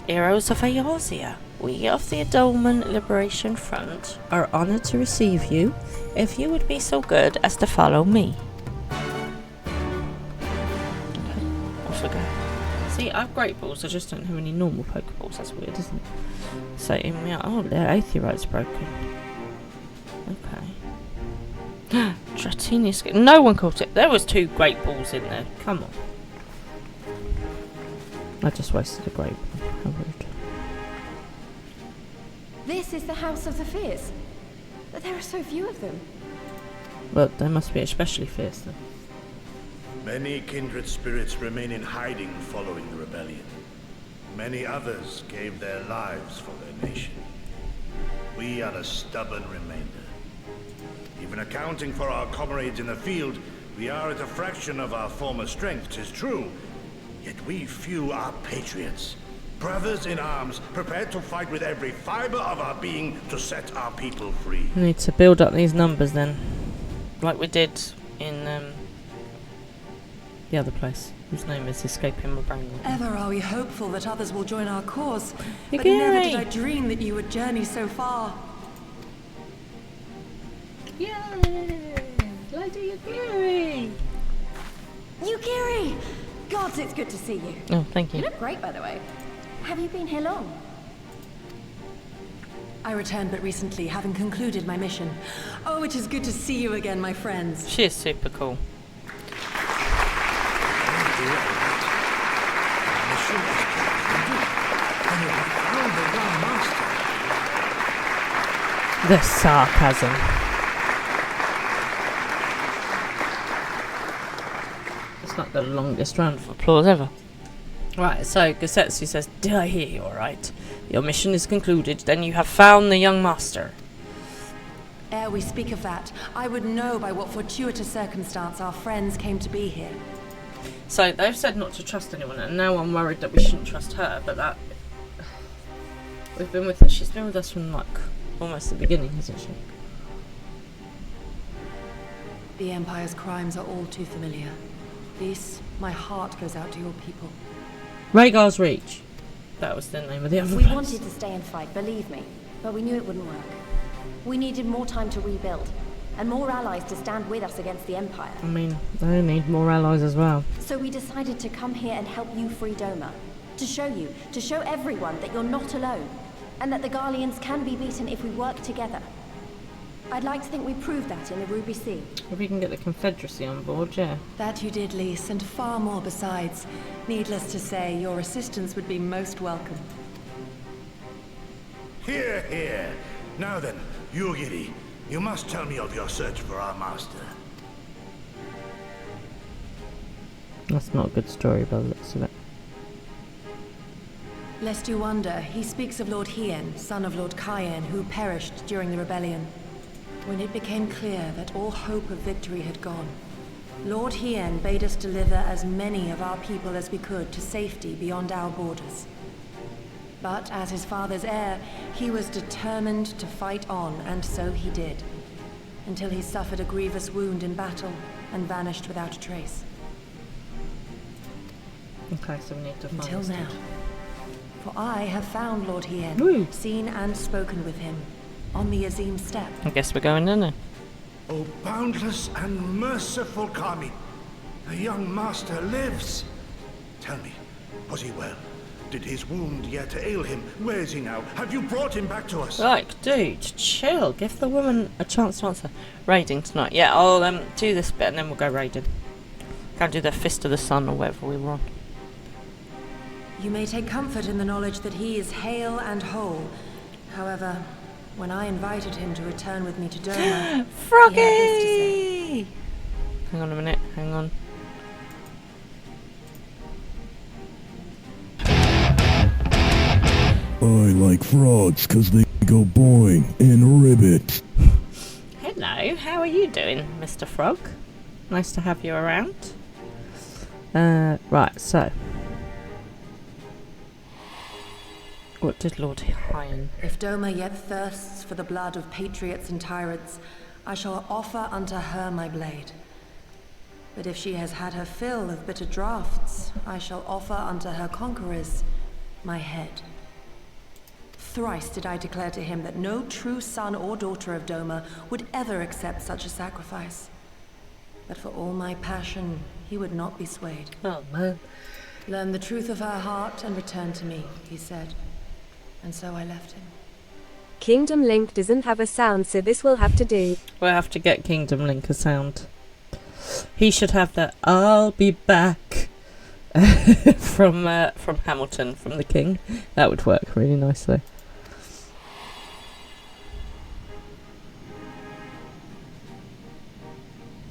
Heroes of Eorzea. We of the Dolmen Liberation Front are honoured to receive you, if you would be so good as to follow me. Okay, off we go. See, I have Great Balls, I just don't have any normal Pokeballs. That's weird, isn't it? So, oh, their Aetheryte's broken. Okay. Dratini skin. No one caught it. There was 2 Great Balls in there. Come on. I just wasted a Great Ball. How rude. This is the House of the Fierce. But there are so few of them. Well, they must be especially fierce then. Many kindred spirits remain in hiding following the rebellion. Many others gave their lives for their nation. We are a stubborn remainder. Even accounting for our comrades in the field, we are at a fraction of our former strength, 'tis true. Yet we few are patriots. Brothers in arms, prepared to fight with every fiber of our being to set our people free. We need to build up these numbers then. Like we did in the other place, whose name is escaping my brain. Ever are we hopeful that others will join our cause, but Yugiri! never did I dream that you would journey so far. Yay! Lady Yugiri! Yugiri! Gods, it's good to see you. Oh, thank you. You look great, by the way. Have you been here long? I returned but recently, having concluded my mission. Oh, it is good to see you again, my friends. She is super cool. The sarcasm. It's like the longest round of applause ever. Right, so Gasetsu says, did I hear you alright? Your mission is concluded, then you have found the young master. Ere we speak of that, I would know by what fortuitous circumstance our friends came to be here. So they've said not to trust anyone, and now I'm worried that we shouldn't trust her, but that... We've been with her. She's been with us from like almost the beginning, hasn't she? The Empire's crimes are all too familiar. Lise, my heart goes out to your people. Rhaegar's Reach. That was the name of the other We place. wanted to stay and fight, believe me, but we knew it wouldn't work. We needed more time to rebuild, and more allies to stand with us against the Empire. I mean, they need more allies as well. So we decided to come here and help you free Doma. To show everyone that you're not alone, and that the Garleans can be beaten if we work together. I'd like to think we proved that in the Ruby Sea. If we can get the Confederacy on board, yeah. That you did, Lise, and far more besides. Needless to say, your assistance would be most welcome. Here, here. Now then, Yugiri, you must tell me of your search for our master. That's not a good story by the looks of it. Lest you wonder, he speaks of Lord Hien, son of Lord Cayenne, who perished during the rebellion. When it became clear that all hope of victory had gone, Lord Hien bade us deliver as many of our people as we could to safety beyond our borders. But as his father's heir, he was determined to fight on, and so he did, until he suffered a grievous wound in battle and vanished without a trace. Okay, so we need to find Until this now. For I have found Lord Hien, Woo. seen and spoken with him, on the Azim step. I guess we're going in there. O boundless and merciful Kami, the young master lives. Tell me, was he well? Did his wound yet ail him? Where is he now? Have you brought him back to us? Like, dude, chill. Give the woman a chance to answer. Raiding tonight. Yeah, I'll do this bit and then we'll go raiding. Can't do the Fist of the Sun or whatever we were on. You may take comfort in the knowledge that he is hale and whole. However, when I invited him to return with me to Doma, Froggy! he had this to say. Hang on a minute, hang on. I like frogs because they go boing and ribbit. Hello, how are you doing, Mr. Frog? Nice to have you around. Right, so. What did Lord Hien? If Doma yet thirsts for the blood of patriots and tyrants, I shall offer unto her my blade. But if she has had her fill of bitter draughts, I shall offer unto her conquerors my head. Thrice did I declare to him that no true son or daughter of Doma would ever accept such a sacrifice. But for all my passion, he would not be swayed. Oh, man. Learn the truth of her heart and return to me, he said. And so I left him. Kingdom Link doesn't have a sound, so this will have to do. We'll have to get Kingdom Link a sound. He should have that "I'll be back" from Hamilton, from the King. That would work really nicely.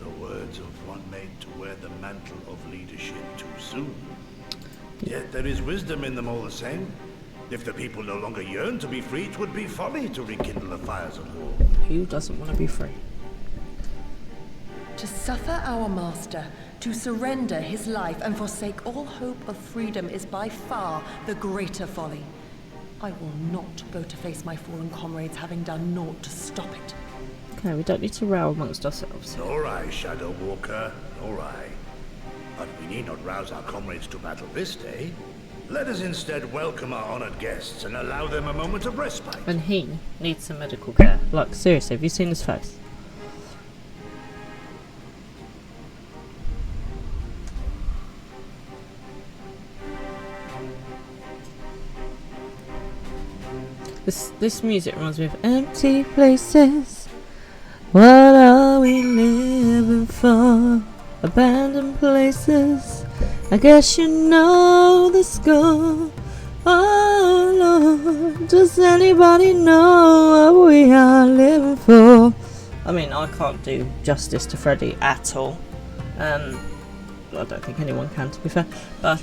The words of one made to wear the mantle of leadership too soon. Yet there is wisdom in them all the same. If the people no longer yearn to be free, it would be folly to rekindle the fires of war. Who doesn't want to be free? To suffer our master, to surrender his life and forsake all hope of freedom is by far the greater folly. I will not go to face my fallen comrades having done naught to stop it. Okay, we don't need to row amongst ourselves. Nor I, Shadow Walker, nor I. But we need not rouse our comrades to battle this day. Let us instead welcome our honored guests and allow them a moment of respite. And he needs some medical care. Like, seriously, have you seen his face? This music reminds me of empty places. What are we living for? Abandoned places. I guess you know the score. Oh Lord, does anybody know what we are living for? I mean, I can't do justice to Freddie at all. I don't think anyone can, to be fair. But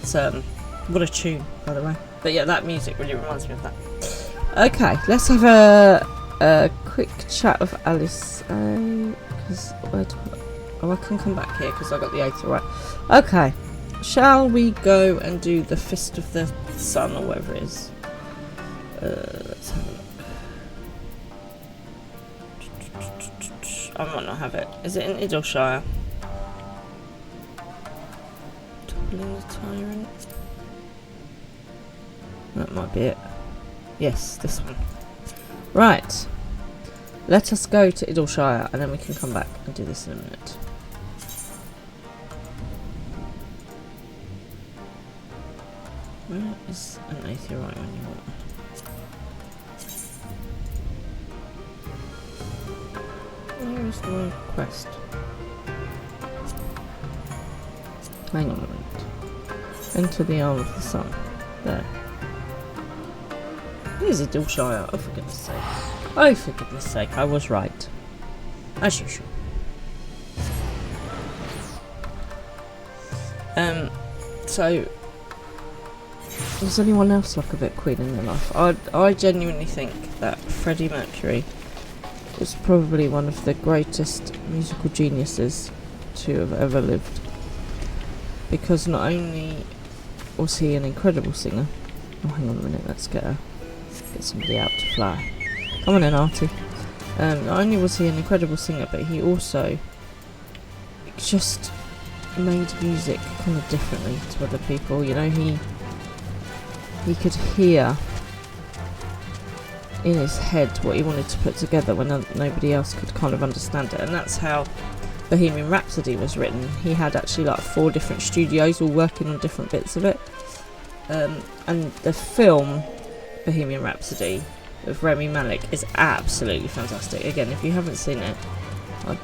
what a tune, by the way. But yeah, that music really reminds me of that. Okay, let's have a quick chat with Alice. I can come back here because I got the 8th right. Okay, shall we go and do the Fist of the Sun or whatever it is? Let's have a look. I might not have it. Is it in Idleshire? Toppling the Tyrant. That might be it. Yes, this one. Right. Let us go to Idleshire and then we can come back and do this in a minute. Where is an Aetheorite when you want? Where is the quest? Hang on a minute. Enter the Arm of the Sun. There. Here's Idleshire. Oh, for goodness sake. Oh, for goodness sake, I was right. As usual. So, does anyone else like a bit Queen in their life? I genuinely think that Freddie Mercury was probably one of the greatest musical geniuses to have ever lived. Because not only was he an incredible singer. Oh, hang on a minute, let's get somebody out to fly. Come on in, Artie. Not only was he an incredible singer, but he also just made music kind of differently to other people. You know, he could hear in his head what he wanted to put together when nobody else could kind of understand it, and that's how Bohemian Rhapsody was written. He had actually like 4 different studios all working on different bits of it, and the film Bohemian Rhapsody with Rami Malek is absolutely fantastic. Again, if you haven't seen it, I'd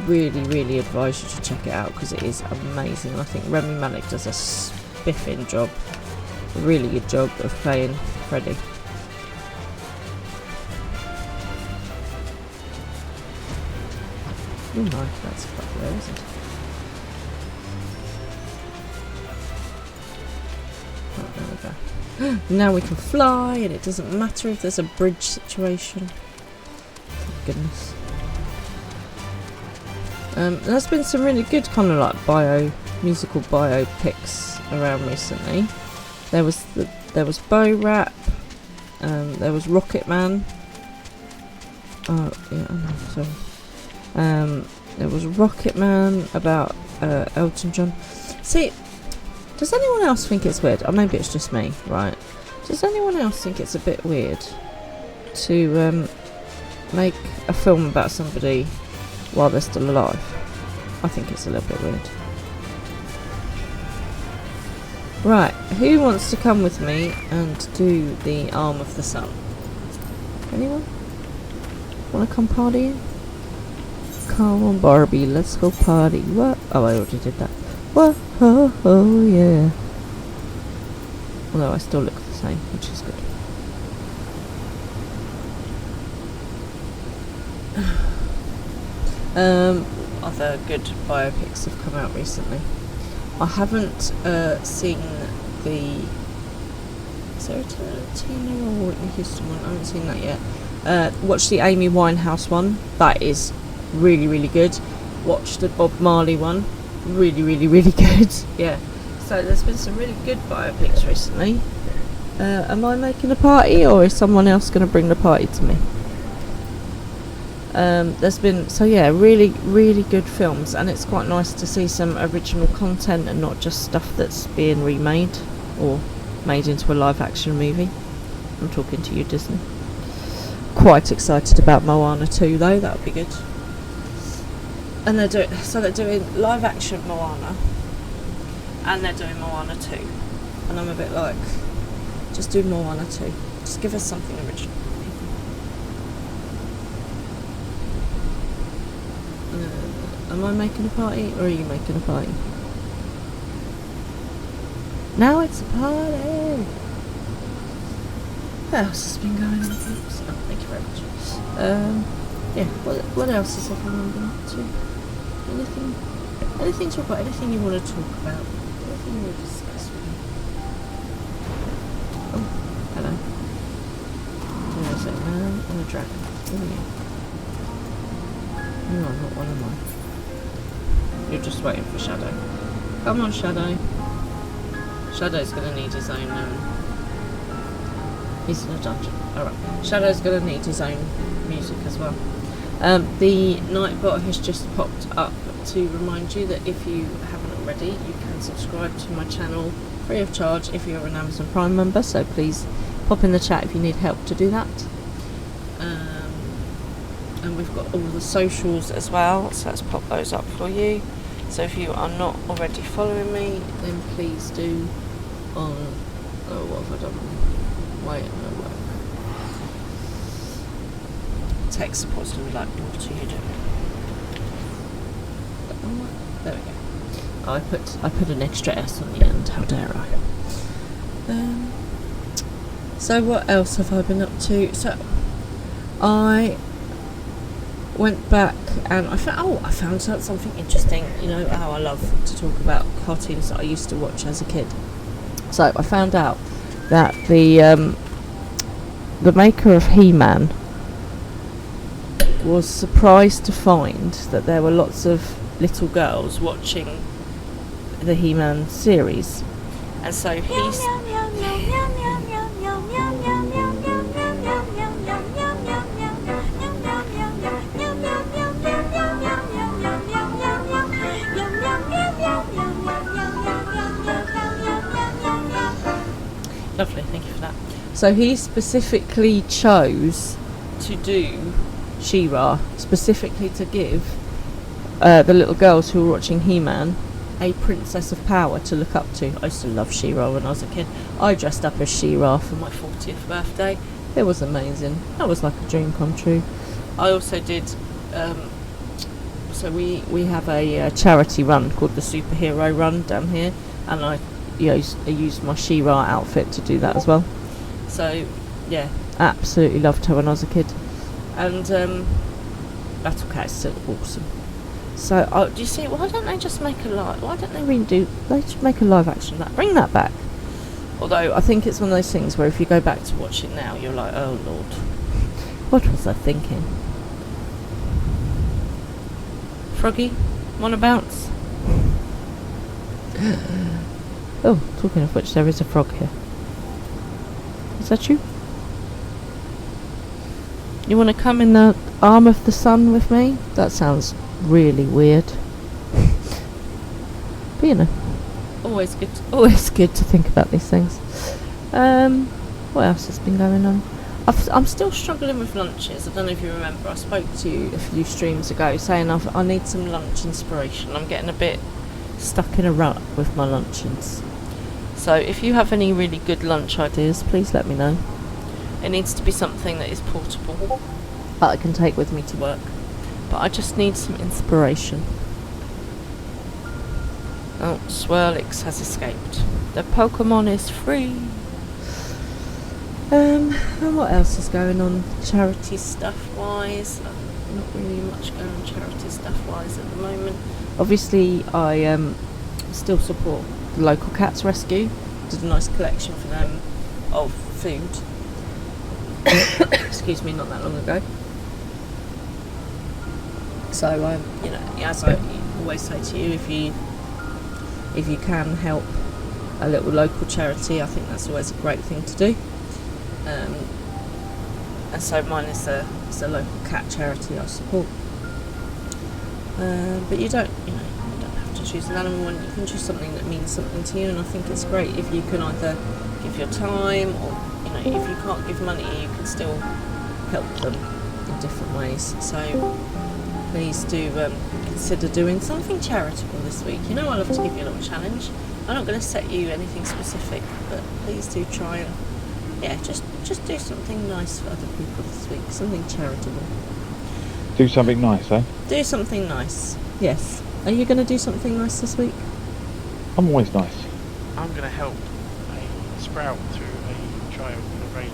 really advise you to check it out because it is amazing. I think Rami Malek does a spiffing job, a really good job of playing Freddie. Oh no, that's quite low, isn't it? Oh, there we go. Now we can fly and it doesn't matter if there's a bridge situation. Thank goodness. There's been some really good kind of like musical biopics around recently. There was Bo Rap, there was Rocket Man. Oh yeah, no, sorry. There was Rocket Man about Elton John. See, does anyone else think it's weird? Or maybe it's just me, right? Does anyone else think it's a bit weird to make a film about somebody while they're still alive? I think it's a little bit weird. Right, who wants to come with me and do the Arm of the Sun? Anyone? Want to come partying? Come on, Barbie, let's go party. What? Oh, I already did that. What? Oh, yeah. Although I still look the same, which is good. Other good biopics have come out recently. I haven't seen the... Is there a Tina or Whitney Houston one? I haven't seen that yet. Watch the Amy Winehouse one. That is really good. Watch the Bob Marley one. Really good. Yeah. So there's been some really good biopics recently. Am I making a party or is someone else going to bring the party to me? There's been, so yeah, really good films, and it's quite nice to see some original content and not just stuff that's being remade or made into a live action movie. I'm talking to you, Disney. Quite excited about Moana 2 though, that would be good. And they're doing live action Moana and they're doing Moana 2, and I'm a bit like, just do Moana 2, just give us something original. Am I making a party or are you making a party? Now it's a party! What else has been going on? Oops. Oh, thank you very much. Yeah, what else has everyone been up to? Anything to talk about? Anything you want to talk about? Anything you want to discuss with me? Oh, hello. What is it? Man and a dragon. Who are you? No, not one of mine. You're just waiting for Shadow. Come on, Shadow. Shadow's gonna need his own He's in a dungeon. Alright. Shadow's going to need his own music as well. The Nightbot has just popped up to remind you that if you haven't already, you can subscribe to my channel free of charge if you're an Amazon Prime member, so please pop in the chat if you need help to do that. And we've got all the socials as well, so let's pop those up for you. So if you are not already following me, then please do on... Oh, what have I done? Wait, no, work. Tech support's going to be like, what are you doing? Oh, there we go. Oh, I put an extra S on the end, how dare I. So what else have I been up to? So I went back and I found out something interesting. You know how I love to talk about cartoons that I used to watch as a kid. So I found out that the maker of He-Man was surprised to find that there were lots of little girls watching the He-Man series, and so he's lovely, thank you for that. So he specifically chose to do She-Ra, specifically to give the little girls who were watching He-Man a princess of power to look up to. I used to love She-Ra when I was a kid. I dressed up as She-Ra for my 40th birthday. It was amazing. That was like a dream come true. I also did, so we have a charity run called the Superhero Run down here, and I used my She-Ra outfit to do that as well. So yeah, absolutely loved her when I was a kid. And Battle Cat is still awesome. So do you see, why don't they just make a live, why don't they they should make a live action of that, bring that back. Although I think it's one of those things where if you go back to watch it now, you're like, oh lord, what was I thinking? Froggy, wanna bounce? Oh, talking of which, there is a frog here. Is that you? You want to come in the arm of the sun with me? That sounds really weird. But you know, always good to think about these things. What else has been going on? I'm still struggling with lunches. I don't know if you remember, I spoke to you a few streams ago saying I need some lunch inspiration. I'm getting a bit stuck in a rut with my luncheons. So if you have any really good lunch ideas, please let me know. It needs to be something that is portable, that I can take with me to work. But I just need some inspiration. Oh, Swirlix has escaped. The Pokemon is free. And what else is going on charity stuff wise? Not really much going on charity stuff wise at the moment. Obviously I still support the local cats rescue. Did a nice collection for them of food. Excuse me, not that long ago. So you know, as I always say to you, if you can help a little local charity, I think that's always a great thing to do. And so mine is a local cat charity I support. But you don't have to choose an animal, and you can choose something that means something to you. And I think it's great if you can either give your time, or if you can't give money, you can still help them in different ways. So please do consider doing something charitable this week. You know I love to give you a little challenge. I'm not going to set you anything specific, but please do try and just do something nice for other people this week. Something charitable. Do something nice, eh? Do something nice. Yes. Are you going to do something nice this week? I'm always nice. I'm going to help a sprout through a trial in a raid.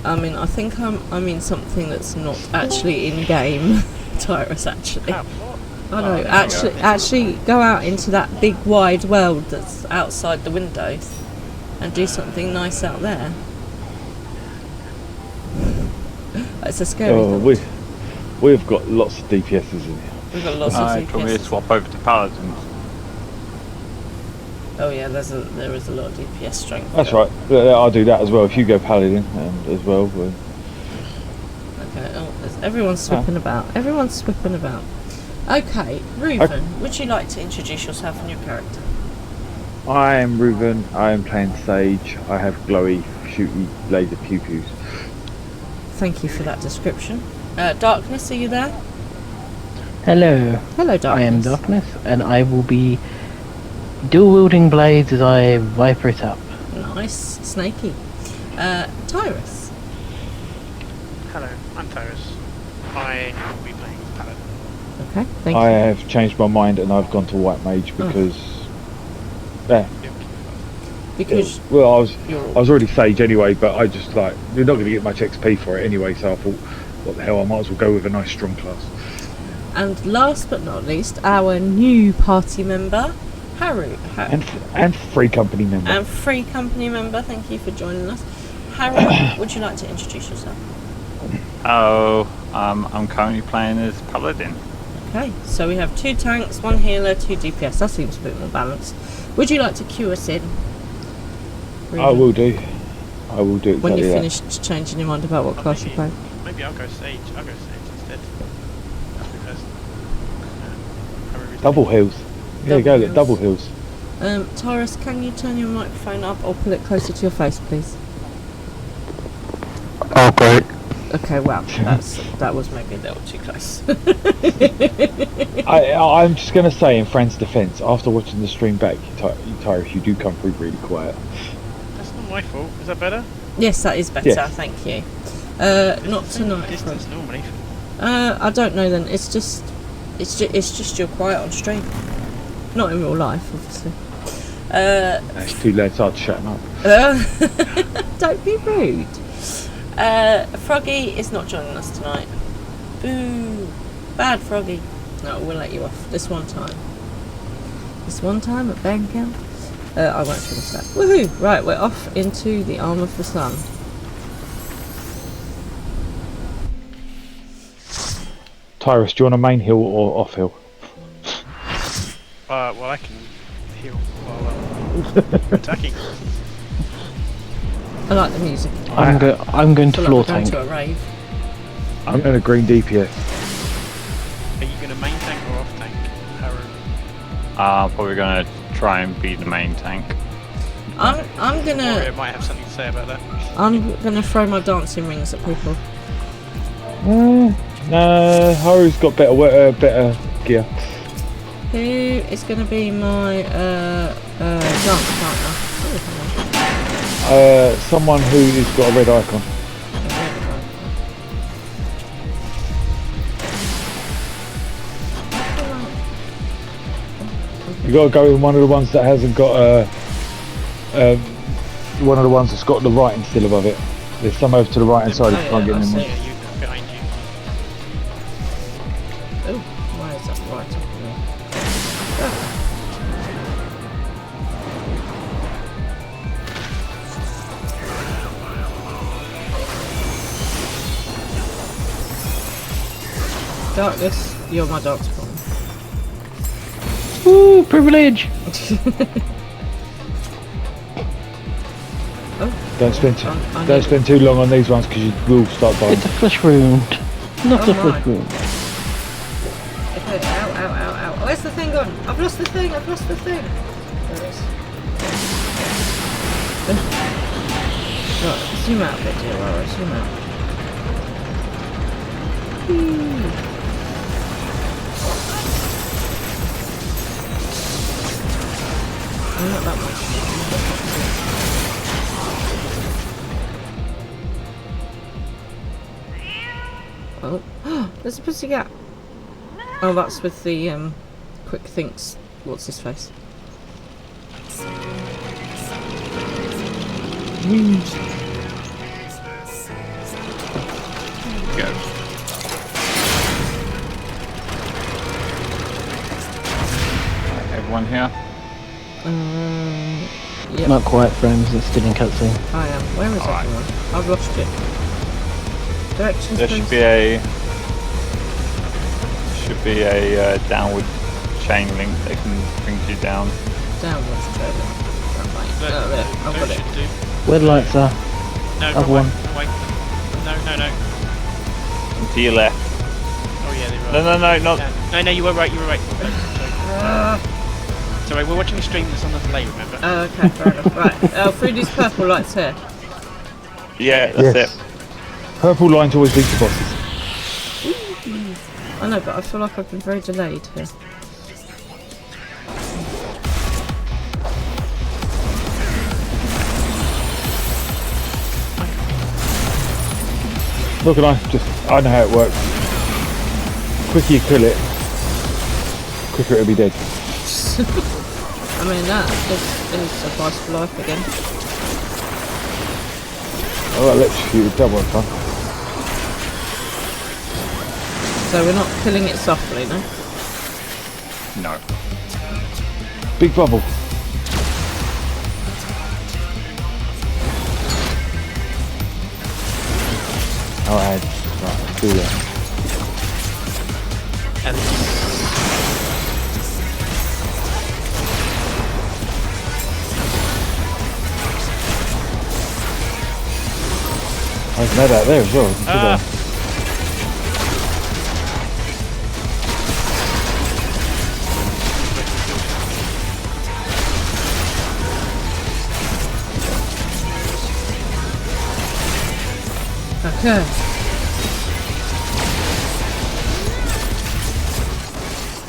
I mean, I think I mean something that's not actually in game, Tyrus. Actually, I know. Actually, go out into that big wide world that's outside the windows, and do something nice out there. It's a scary thought. We've got lots of DPSs in here. We've got lots of DPSs. Probably swap over to paladins. Oh yeah, there is a lot of DPS strength. That's right. I'll do that as well. If you go paladin as well. Okay. Oh, everyone's swipping about. Everyone's swipping about. Okay, Reuven, would you like to introduce yourself and your character? I am Reuven. I am playing Sage. I have glowy, shooty laser pew pews. Thank you for that description. Darkness, are you there? Hello. Hello, Darkness. I am Darkness, and I will be dual-wielding blades as I viper it up. Nice, snaky. Tyrus. Hello, I'm Tyrus. I will be playing Paladin. Okay, thank I you. have changed my mind and I've gone to White Mage because. Because well, I was already Sage anyway, but I just like you're not going to get much XP for it anyway, so I thought, what the hell, I might as well go with a nice strong class. And last but not least, our new party member, Haru. And free company member. And free company member. Thank you for joining us, Haru. Would you like to introduce yourself? Oh, I'm currently playing as Paladin. Okay, so we have 2 tanks, 1 healer, 2 DPS. That seems a bit more balanced. Would you like to cue us in? I will do. I will do exactly when you've that. finished changing your mind about what class you play. Maybe I'll go Sage. I'll go Sage instead. Double heals. There you go, look, double heals. Tyrus, can you turn your microphone up or pull it closer to your face, please? Oh, great. Okay, well, that was maybe a little too close. I'm just going to say, in Fran's defence, after watching the stream back, Tyrus, you do come through really quiet. That's not my fault. Is that better? Yes, that is better. Yes. Thank you. Not tonight. Distance normally. I don't know. Then it's just you're quiet on stream, not in real life, obviously. That's too late. So I'd shut him up. Don't be rude. Froggy is not joining us tonight. Boo! Bad Froggy. No, we'll let you off this one time. This one time at band camp. I won't finish that. Woohoo! Right, we're off into the Arm of the Sun. Tyrus, do you want a main hill or off hill? Well, I can heal while attacking. I like the music. I'm going to floor tank. To a rave. I'm going to green DPS. Are you going to main tank or off tank, Haru? Probably going to try and be the main tank. I'm gonna. Or might have something to say about that. I'm gonna throw my dancing rings at people. No, Haru's got better gear. Who is gonna be my dance partner? Someone who's got a red icon. You got to go with one of the ones that hasn't got one of the ones that's got the writing still above it. There's some over to the right hand side if you can't get in one. Behind you. Oh, why is that right up there? Darkness, you're my dark spawn. Ooh, privilege! Oh. Don't spend too long on these ones because you will start dying. It's a flesh wound, not a flesh wound. Okay, ow, ow, ow, ow. Where's the thing gone? I've lost the thing, I've lost the thing. There it is. Right, zoom out a bit, dear Laura, zoom out. Not that much. Oh, there's a pussy cat. Oh, that's with the quick thinks. What's his face? Go. Everyone here? Yep. Not quite, friends. It's still in cutscene. I am. Where is everyone? I've lost it. Directions, There should be a downward chain link that can bring you down. Downwards, Trevor. There, I've got it. Where the lights are. No, Other wrong one. way. No. To your left. Oh yeah, they're right. No, not. Yeah. No, you were right. Sorry, we're watching a stream that's on the delay, remember? Oh, okay, fair enough. Right, through these purple lights here. Yeah, that's it. Purple lines always lead to bosses. I know, but I feel like I've been very delayed here. Look, I know how it works. Quicker you kill it, quicker it'll be dead. I mean, that is suffice for life again. Oh, electrocuted that one time. So we're not killing it softly, no? No. Big bubble. Oh, right, let's do that. There's med out there as well. Okay.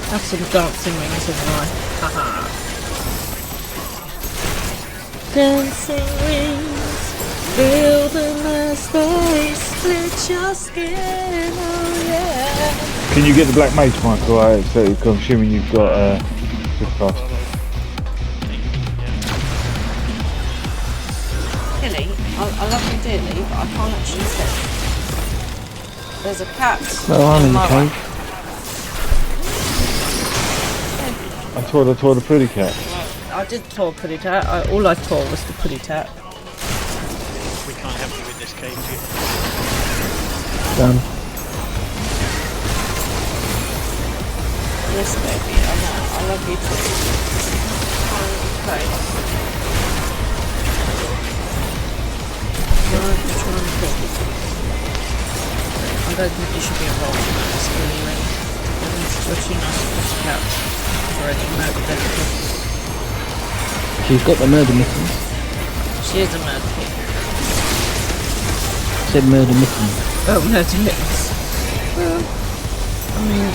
Have some dancing rings in life. Haha. Dancing rings, build them as they split your skin. Oh yeah. Can you get the black mage, Michael? I'm assuming you've got Swiftcast. Hilly, I love you dearly, but I can't actually sit. There's a cat. Well, I'm in the cave. I tore the puddy cat. I did tore puddy tat. All I tore was the puddy tat. We can't help you in this cave, too. Done. Yes, baby, I know. I love you too. Okay. I don't think you should be involved in this anyway. You're too nice to put out for any murder benefit. She's got the murder mittens. She is a murder kid. Said murder mittens. Oh, murder mittens. Well, I mean,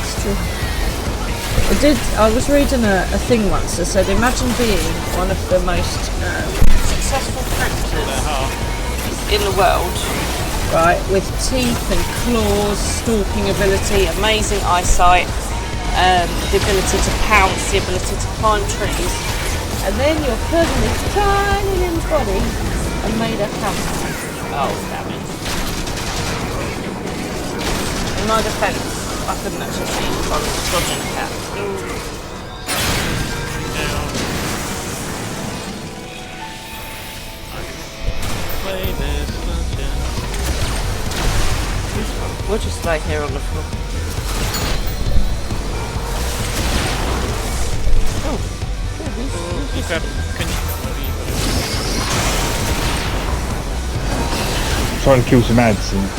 it's true. I was reading a thing once that said, imagine being one of the most successful predators in the world, right, with teeth and claws, stalking ability, amazing eyesight, the ability to pounce, the ability to climb trees, and then you're put in this tiny little body and made a cat. Oh, damn it. In my defence, I couldn't actually see if I was dodging a cat. We'll just lay here on the floor. Oh, You grab. Trying to kill some ads and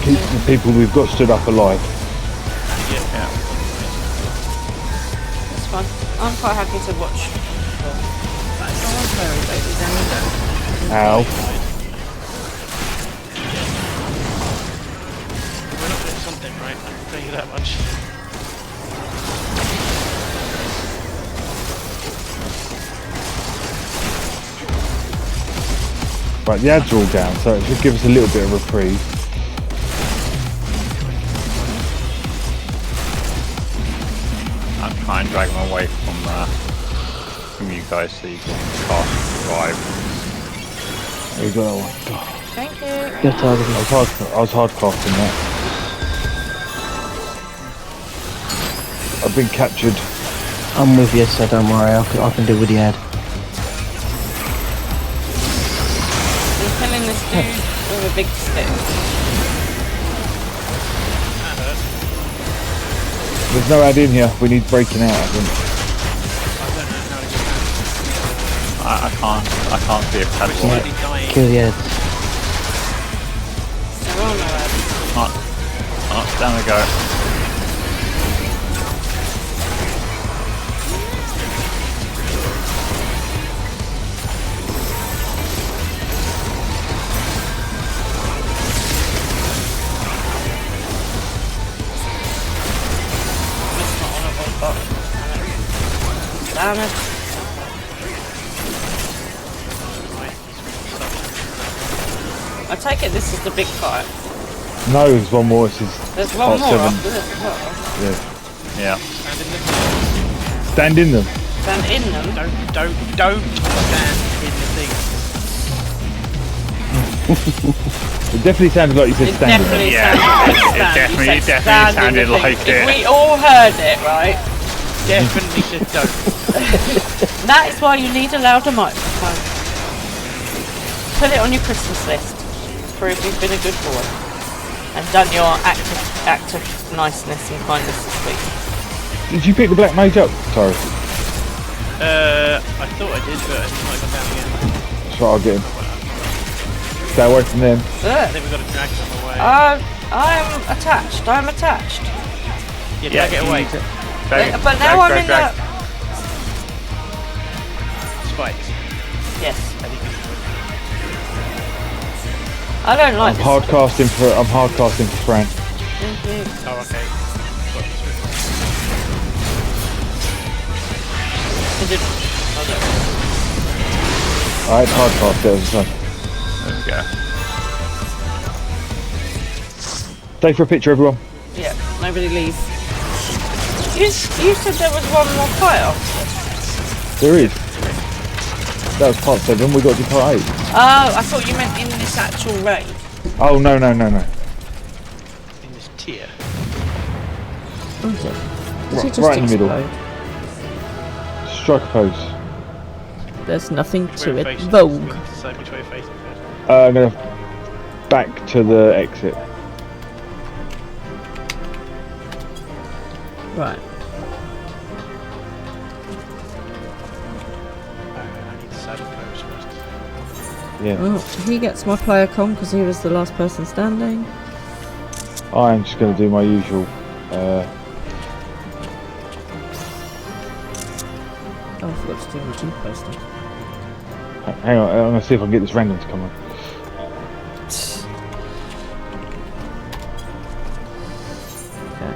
keep the people we've got stood up alive. Yeah. That's fine. I'm quite happy to watch. That's all I'm very baby. Then we go. Ow. We're not doing something right, I'll tell you that much. Right, the ads are all down, so it should give us a little bit of reprieve. I'll try and drag them away from you guys so you can cast drive. There you go. Oh my God. Thank you. I was hard casting that. I've been captured. I'm with you, so don't worry. I can do with the ad. You're killing this dude with a big stick. There's no ad in here. We need breaking out, I think. I can't see if that's Yeah, kill the ads. There are no ads. Oh, down we go. Damn it. I take it this is the big fight. No, there's one more. This is There's one part more 7. after this as well. Yeah. Yeah. Stand in them. Stand in them? Don't stand in the thing. It definitely sounded like you said stand in them. It definitely sounded like it. If we all heard it, right? Definitely said don't. That is why you need a louder microphone. Put it on your Christmas list. Prove you've been a good boy. And done your act of niceness and kindness this week. Did you pick the black mage up? Sorry. I thought I did, but it's not gone down again. That's right, I'll get him. Stay away from them. I think we've got to drag them away. I'm attached. I'm attached. Yeah, drag it away. But now I'm in the... Spikes. Yes. I don't like I'm hard casting for Fran. Thank you. Oh, okay. It didn't. Alright, hard cast it as well. There we go. Stay for a picture, everyone. Yeah, nobody leave. You said there was one more fight after. There is. That was part 7. We got to part 8. Oh, I thought you meant in this actual raid. Oh no. In this tier. Okay. Right in the middle. Strike a pose. There's nothing to it. Facing, Vogue. so which way facing first? I'm gonna back to the exit. Right. I need to side pose first. Yeah. Well, he gets my player con because he was the last person standing. I'm just gonna do my usual. Oh, I forgot to do my G posting. Hang on, I'm gonna see if I can get this random to come on. Okay.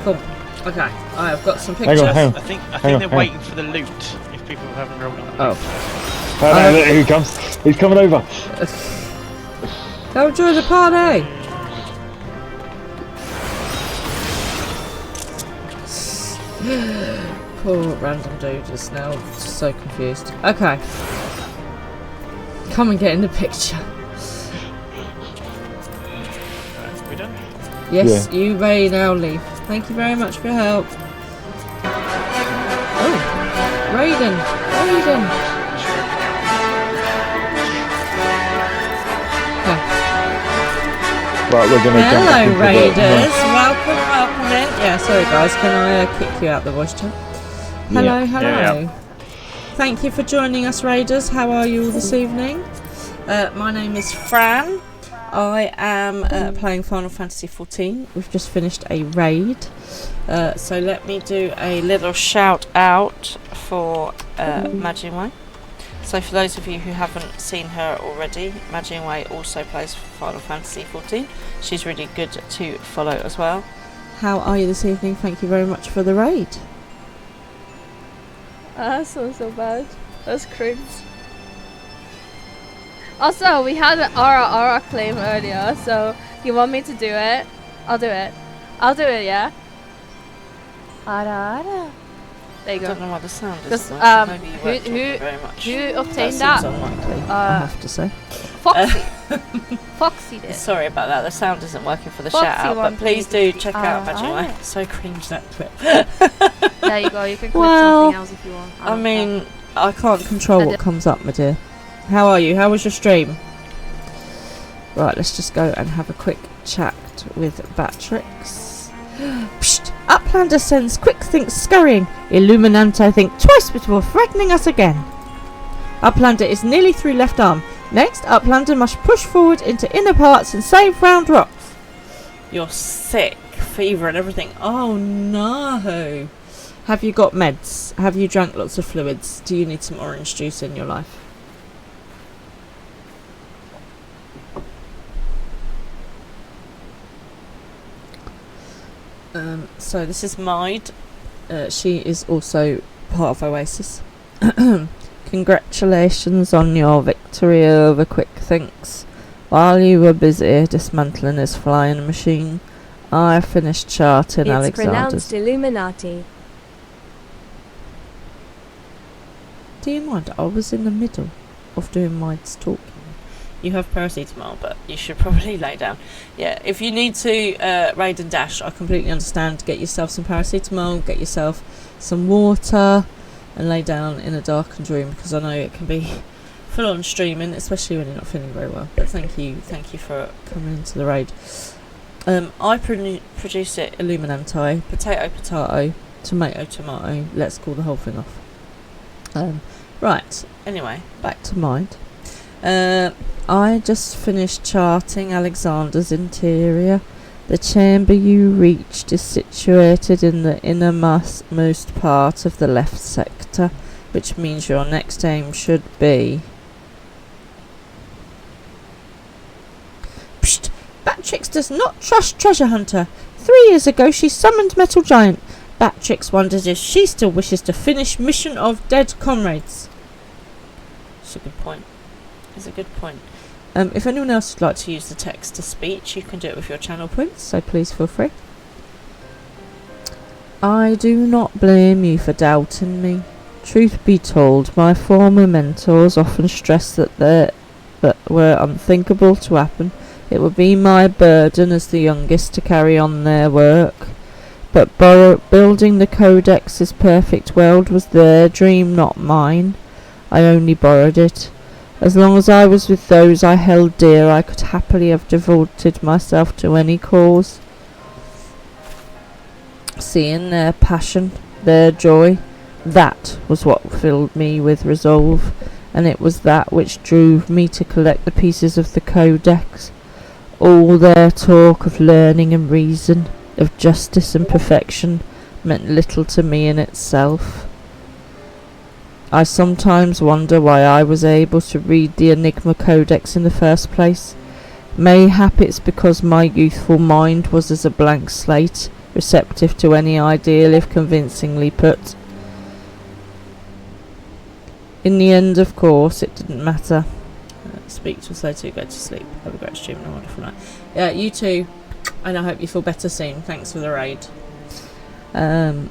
Cool. Okay, I've got some pictures. Hang on. I think they're waiting for the loot if people haven't rolled on the loot. Oh, look, here he comes. He's coming over. Go join the party! Poor random dude is now just so confused. Okay. Come and get in the picture. We done? Yes, you may now leave. Thank you very much for your help. Oh, Raiden! Right, we're gonna jump Hello, into Raiders! Welcome in. Yeah, sorry guys, can I kick you out the voice chat? Hello. Yeah. Thank you for joining us, Raiders. How are you all this evening? My name is Fran. I am playing Final Fantasy XIV. We've just finished a raid. So let me do a little shout out for Majin Wei. So for those of you who haven't seen her already, Majin Wei also plays Final Fantasy XIV. She's really good to follow as well. How are you this evening? Thank you very much for the raid. That's not so bad. That's cringe. Also, we had an aura claim earlier, so you want me to do it? I'll do it. Yeah? Ara. There you go. I don't know what the sound is. Because who obtained that? Seems unlikely, I have to say. Foxy. Foxy did. Sorry about that. The sound isn't working for the Foxy shout out, but please do check out Majin Wei. Ara. So cringe that clip. There you go. You can clip something else if you want. I mean, I can't control what comes up, my dear. How are you? How was your stream? Right, let's just go and have a quick chat with Batrix. Psst! Uplander sends quick thinks scurrying. Illuminante think twice before threatening us again. Uplander is nearly through left arm. Next, Uplander must push forward into inner parts and save round rocks. You're sick. Fever and everything. Oh no. Have you got meds? Have you drank lots of fluids? Do you need some orange juice in your life? So this is Maid. She is also part of Oasis. Congratulations on your victory over Quick Thinks. While you were busy dismantling his flying machine, I finished charting Alexander's. It's pronounced Illuminati. Do you mind? I was in the middle of doing Maid's talking. You have paracetamol, but you should probably lay down. Yeah, if you need to raid and dash, I completely understand. Get yourself some paracetamol, get yourself some water, and lay down in a darkened room, because I know it can be full on streaming, especially when you're not feeling very well. But thank you for coming into the raid. I produce it Illuminante, potato, tomato. Let's call the whole thing off. Right. Anyway, back to Maid. I just finished charting Alexander's interior. The chamber you reached is situated in the innermost part of the left sector, which means your next aim should be... Psst! Batrix does not trust Treasure Hunter. 3 years ago she summoned Metal Giant. Batrix wonders if she still wishes to finish Mission of Dead Comrades. That's a good point. It's a good point. If anyone else would like to use the text to speech, you can do it with your channel points, so please feel free. I do not blame you for doubting me. Truth be told, my former mentors often stressed that were unthinkable to happen. It would be my burden as the youngest to carry on their work. But building the Codex's perfect world was their dream, not mine. I only borrowed it. As long as I was with those I held dear, I could happily have devoted myself to any cause. Seeing their passion, their joy, that was what filled me with resolve, and it was that which drove me to collect the pieces of the Codex. All their talk of learning and reason, of justice and perfection, meant little to me in itself. I sometimes wonder why I was able to read the Enigma Codex in the first place. Mayhap it's because my youthful mind was as a blank slate, receptive to any ideal if convincingly put. In the end, of course, it didn't matter. Speak to us later, go to sleep. Have a great stream and a wonderful night. Yeah, you too, and I hope you feel better soon. Thanks for the raid. In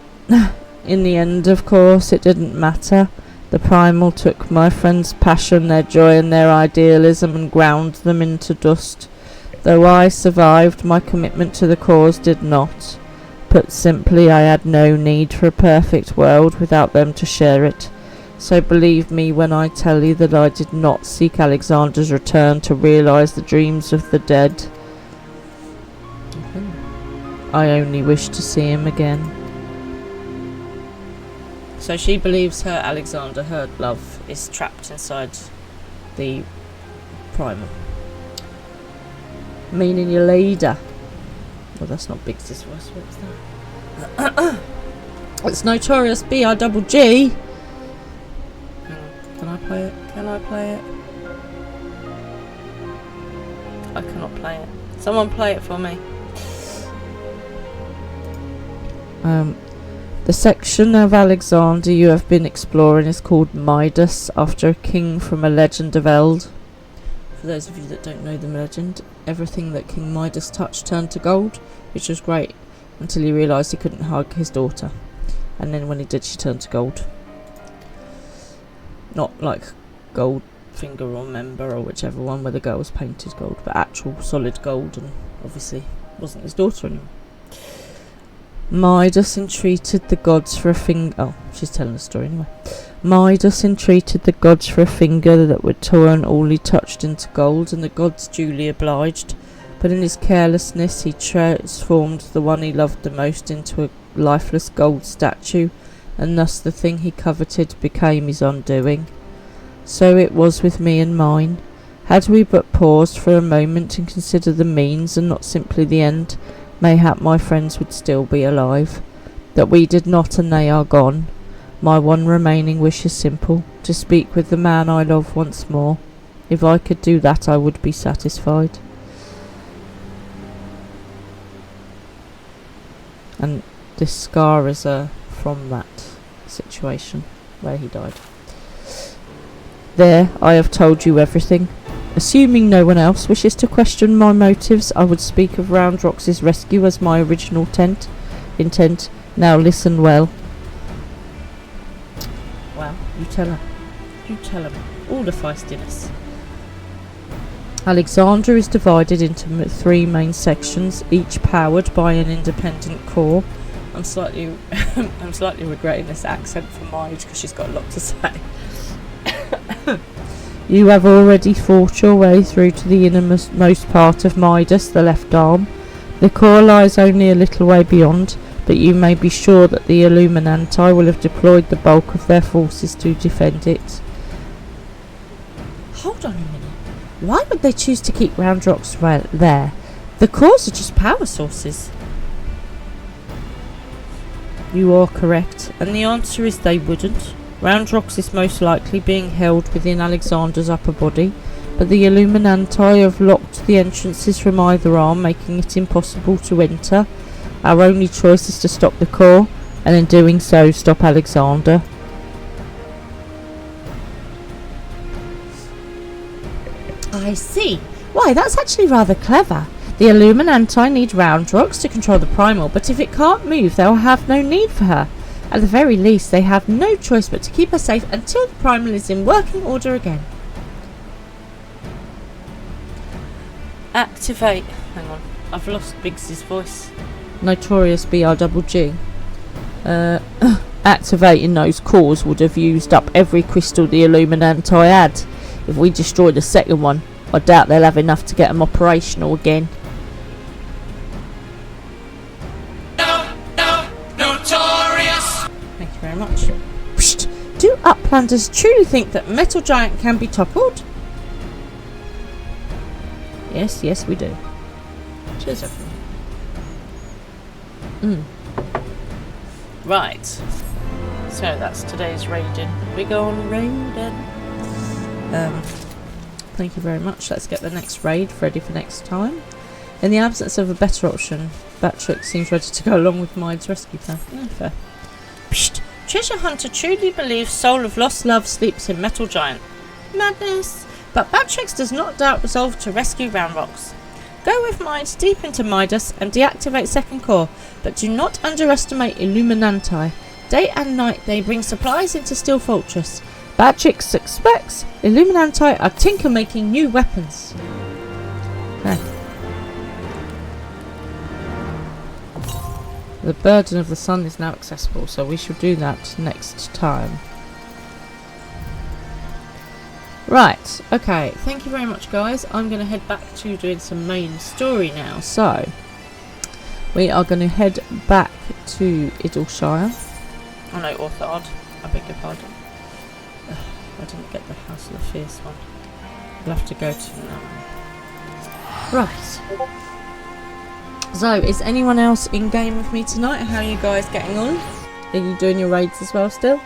the end, of course, it didn't matter. The Primal took my friends' passion, their joy and their idealism and ground them into dust. Though I survived, my commitment to the cause did not. Put simply, I had no need for a perfect world without them to share it. So believe me when I tell you that I did not seek Alexander's return to realise the dreams of the dead. I only wish to see him again. So she believes her Alexander, her love, is trapped inside the Primal. Meaning your leader. Well, that's not Biggs' voice, what's that? It's Notorious B.I.G.G. Can I play it? Can I play it? I cannot play it. Someone play it for me. The section of Alexander you have been exploring is called Midas, after a king from a legend of Eld. For those of you that don't know the legend, everything that King Midas touched turned to gold, which was great, until he realised he couldn't hug his daughter. And then when he did, she turned to gold. Not like Goldfinger or Member or whichever one where the girl was painted gold, but actual solid gold, and obviously wasn't his daughter anymore. Midas entreated the gods for a finger. Oh, she's telling a story anyway. Midas entreated the gods for a finger that would turn all he touched into gold, and the gods duly obliged. But in his carelessness he transformed the one he loved the most into a lifeless gold statue, and thus the thing he coveted became his undoing. So it was with me and mine. Had we but paused for a moment and considered the means and not simply the end, mayhap my friends would still be alive. That we did not, and they are gone. My one remaining wish is simple, to speak with the man I love once more. If I could do that, I would be satisfied. And this scar is from that situation where he died. There, I have told you everything. Assuming no one else wishes to question my motives, I would speak of Roundrox's rescue as my original intent. Now listen well. Well, you tell her. You tell him. All the feistiness. Alexandria is divided into 3 main sections, each powered by an independent core. I'm slightly regretting this accent for Marge because she's got a lot to say. You have already fought your way through to the innermost part of Midas, the left arm. The core lies only a little way beyond, but you may be sure that the Illuminati will have deployed the bulk of their forces to defend it. Hold on a minute. Why would they choose to keep Roundrox there? The cores are just power sources. You are correct, and the answer is they wouldn't. Roundrox is most likely being held within Alexander's upper body, but the Illuminati have locked the entrances from either arm, making it impossible to enter. Our only choice is to stop the core, and in doing so, stop Alexander. I see. Why, that's actually rather clever. The Illuminati need Roundrox to control the Primal, but if it can't move, they'll have no need for her. At the very least, they have no choice but to keep her safe until the Primal is in working order again. Activate. Hang on, I've lost Biggs's voice. Notorious BRGG. Activating those cores would have used up every crystal the Illuminati had. If we destroy the second one, I doubt they'll have enough to get them operational again. Notorious! Thank you very much. Psst! Do Uplanders truly think that Metal Giant can be toppled? Yes, yes we do. Cheers everyone. Right. So that's today's raiding. We go on raiding. Thank you very much. Let's get the next raid ready for next time. In the absence of a better option, Batrix seems ready to go along with Mide's rescue plan. Yeah, fair. Psst! Treasure Hunter truly believes Soul of Lost Love sleeps in Metal Giant. Madness! But Batrix does not doubt resolve to rescue Roundrox. Go with Mide deep into Midas and deactivate second core, but do not underestimate Illuminati. Day and night they bring supplies into Steel Fortress. Batrix suspects Illuminati are tinker making new weapons. Okay. The burden of the sun is now accessible, so we shall do that next time. Right, okay, thank you very much guys. I'm going to head back to doing some main story now. So, we are going to head back to Idleshire. Oh no, Orthard, I beg your pardon. Ugh, I didn't get the House of the Fierce one. We'll have to go to that one. Right. So, is anyone else in game with me tonight? How are you guys getting on? Are you doing your raids as well still?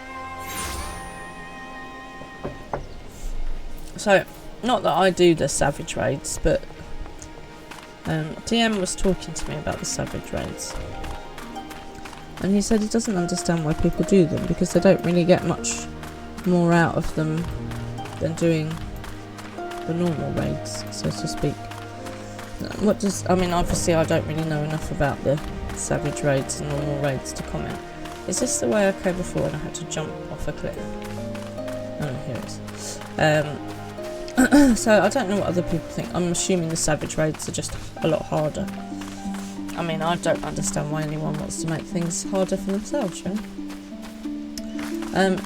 So, not that I do the Savage raids, but DM was talking to me about the Savage raids. And he said he doesn't understand why people do them, because they don't really get much more out of them than doing the normal raids, so to speak. What does, I mean, obviously I don't really know enough about the Savage raids and normal raids to comment. Is this the way I came before and I had to jump off a cliff? Oh, here it is. So I don't know what other people think. I'm assuming the Savage raids are just a lot harder. I mean, I don't understand why anyone wants to make things harder for themselves, really.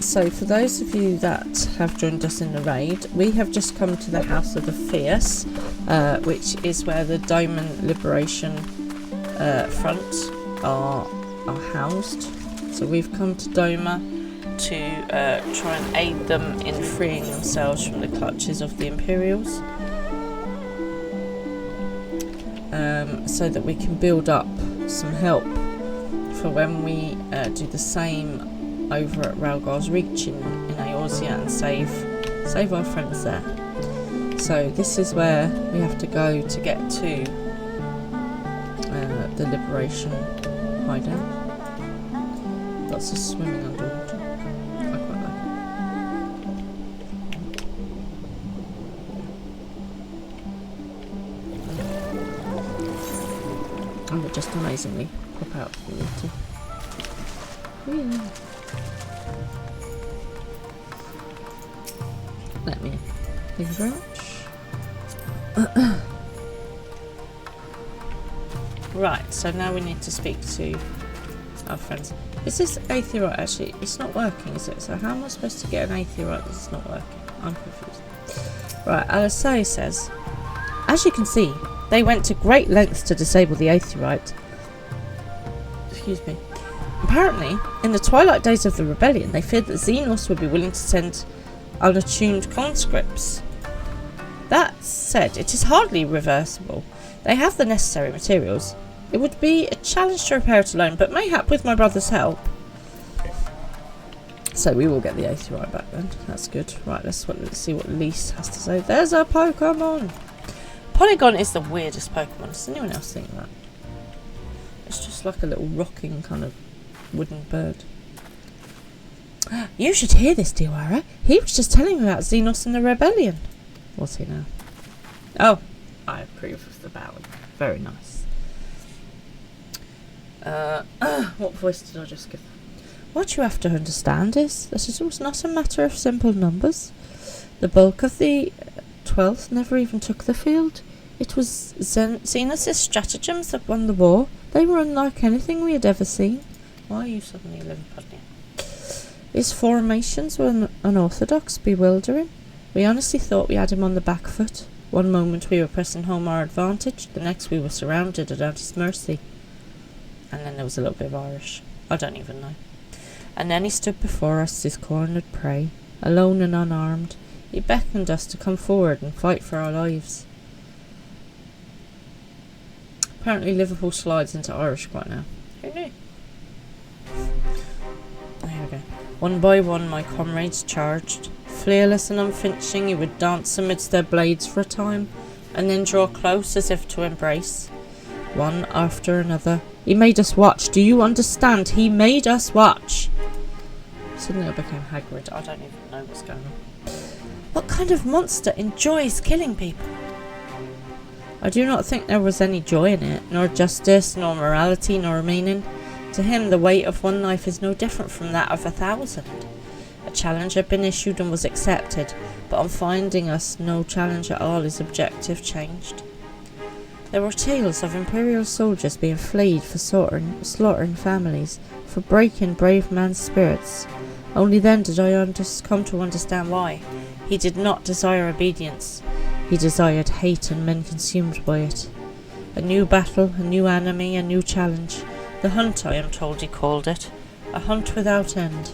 So for those of you that have joined us in the raid, we have just come to the House of the Fierce, which is where the Diamond Liberation Front are housed. So we've come to Doma to try and aid them in freeing themselves from the clutches of the Imperials, so that we can build up some help for when we do the same over at Ralgar's Reach in Eorzea and save our friends there. So this is where we have to go to get to the Liberation hideout. Lots of swimming underwater. I quite like it. And they just amazingly pop out from the water. Yeah. Let me in. Thank you very much. Right, so now we need to speak to our friends. Is this aetheryte actually? It's not working, is it? So how am I supposed to get an aetheryte that's not working? I'm confused. Right, Alisei says, as you can see, they went to great lengths to disable the aetheryte. Excuse me. Apparently, in the twilight days of the rebellion, they feared that Xenos would be willing to send unattuned conscripts. That said, it is hardly reversible. They have the necessary materials. It would be a challenge to repair it alone, but mayhap with my brother's help. So we will get the aetheryte back then. That's good. Right, let's see what Lise has to say. There's a Pokemon! Polygon is the weirdest Pokemon. Does anyone else think that? It's just like a little rocking kind of wooden bird. You should hear this, Diwara. He was just telling me about Xenos and the rebellion. What's he now? Oh, I approve of the ballad. Very nice. What voice did I just give? What you have to understand is that it was not a matter of simple numbers. The bulk of the 12th never even took the field. It was Xenos' stratagems that won the war. They were unlike anything we had ever seen. Why are you suddenly Liverpudlian? His formations were unorthodox, bewildering. We honestly thought we had him on the back foot. One moment we were pressing home our advantage, the next we were surrounded and at his mercy. And then there was a little bit of Irish. I don't even know. And then he stood before us, his cornered prey, alone and unarmed. He beckoned us to come forward and fight for our lives. Apparently Liverpool slides into Irish quite now. Who knew? Here we go. One by one my comrades charged. Fearless and unflinching, he would dance amidst their blades for a time, and then draw close as if to embrace. One after another. He made us watch. Do you understand? He made us watch. Suddenly I became Hagrid. I don't even know what's going on. What kind of monster enjoys killing people? I do not think there was any joy in it, nor justice, nor morality, nor meaning. To him the weight of one life is no different from that of 1,000. A challenge had been issued and was accepted, but on finding us no challenge at all, his objective changed. There were tales of Imperial soldiers being flayed for slaughtering families, for breaking brave man's spirits. Only then did I come to understand why. He did not desire obedience. He desired hate and men consumed by it. A new battle, a new enemy, a new challenge. The hunt, I am told he called it. A hunt without end.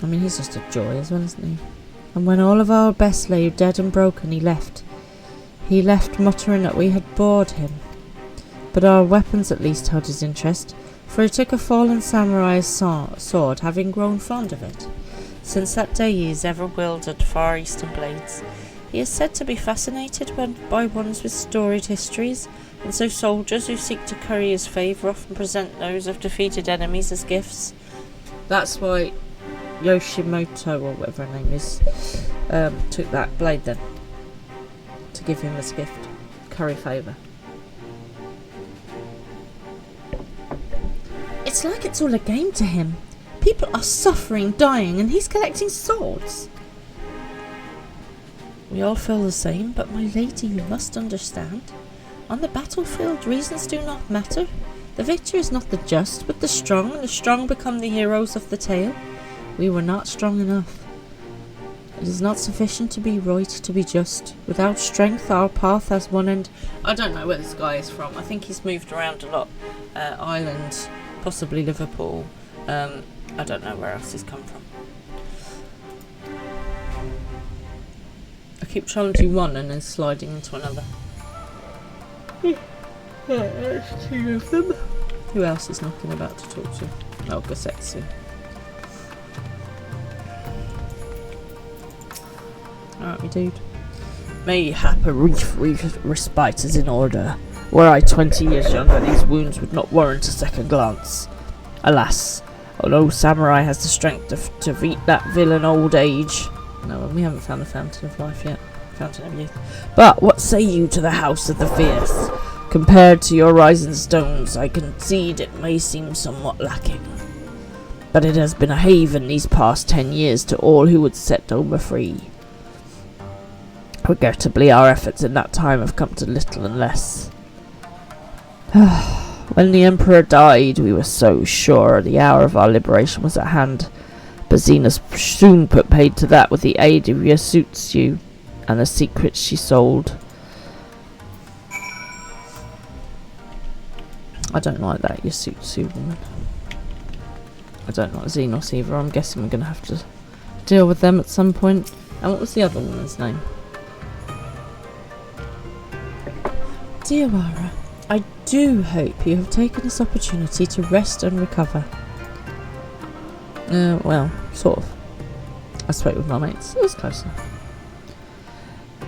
I mean, he's just a joy as well, isn't he? And when all of our best lay dead and broken, he left. He left muttering that we had bored him. But our weapons at least held his interest, for he took a fallen samurai's sword, having grown fond of it. Since that day he has ever wielded far eastern blades. He is said to be fascinated by ones with storied histories, and so soldiers who seek to curry his favour often present those of defeated enemies as gifts. That's why Yoshimoto, or whatever her name is, took that blade then, to give him as a gift. Curry favour. It's like it's all a game to him. People are suffering, dying, and he's collecting swords. We all feel the same, but my lady, you must understand. On the battlefield, reasons do not matter. The victor is not the just, but the strong, and the strong become the heroes of the tale. We were not strong enough. It is not sufficient to be right, to be just. Without strength, our path has one end. I don't know where this guy is from. I think he's moved around a lot. Ireland, possibly Liverpool. I don't know where else he's come from. I keep challenging one and then sliding into another. There's two of them. Who else is knocking about to talk to? Oh, Gosetsu. Alright, me dude. Mayhap a respite is in order. Were I 20 years younger, these wounds would not warrant a second glance. Alas, although samurai has the strength to beat that villain old age. No, we haven't found the Fountain of Life yet. Fountain of Youth. But what say you to the House of the Fierce? Compared to your rising stones, I concede it may seem somewhat lacking. But it has been a haven these past 10 years to all who would set Doma free. Regrettably, our efforts in that time have come to little and less. When the Emperor died, we were so sure the hour of our liberation was at hand. But Xena soon put paid to that with the aid of Yasutsu and the secrets she sold. I don't like that Yasutsu woman. I don't like Xenos either. I'm guessing we're going to have to deal with them at some point. And what was the other woman's name? Dear Wara, I do hope you have taken this opportunity to rest and recover. Well, sort of. I spoke with my mates. It was close enough.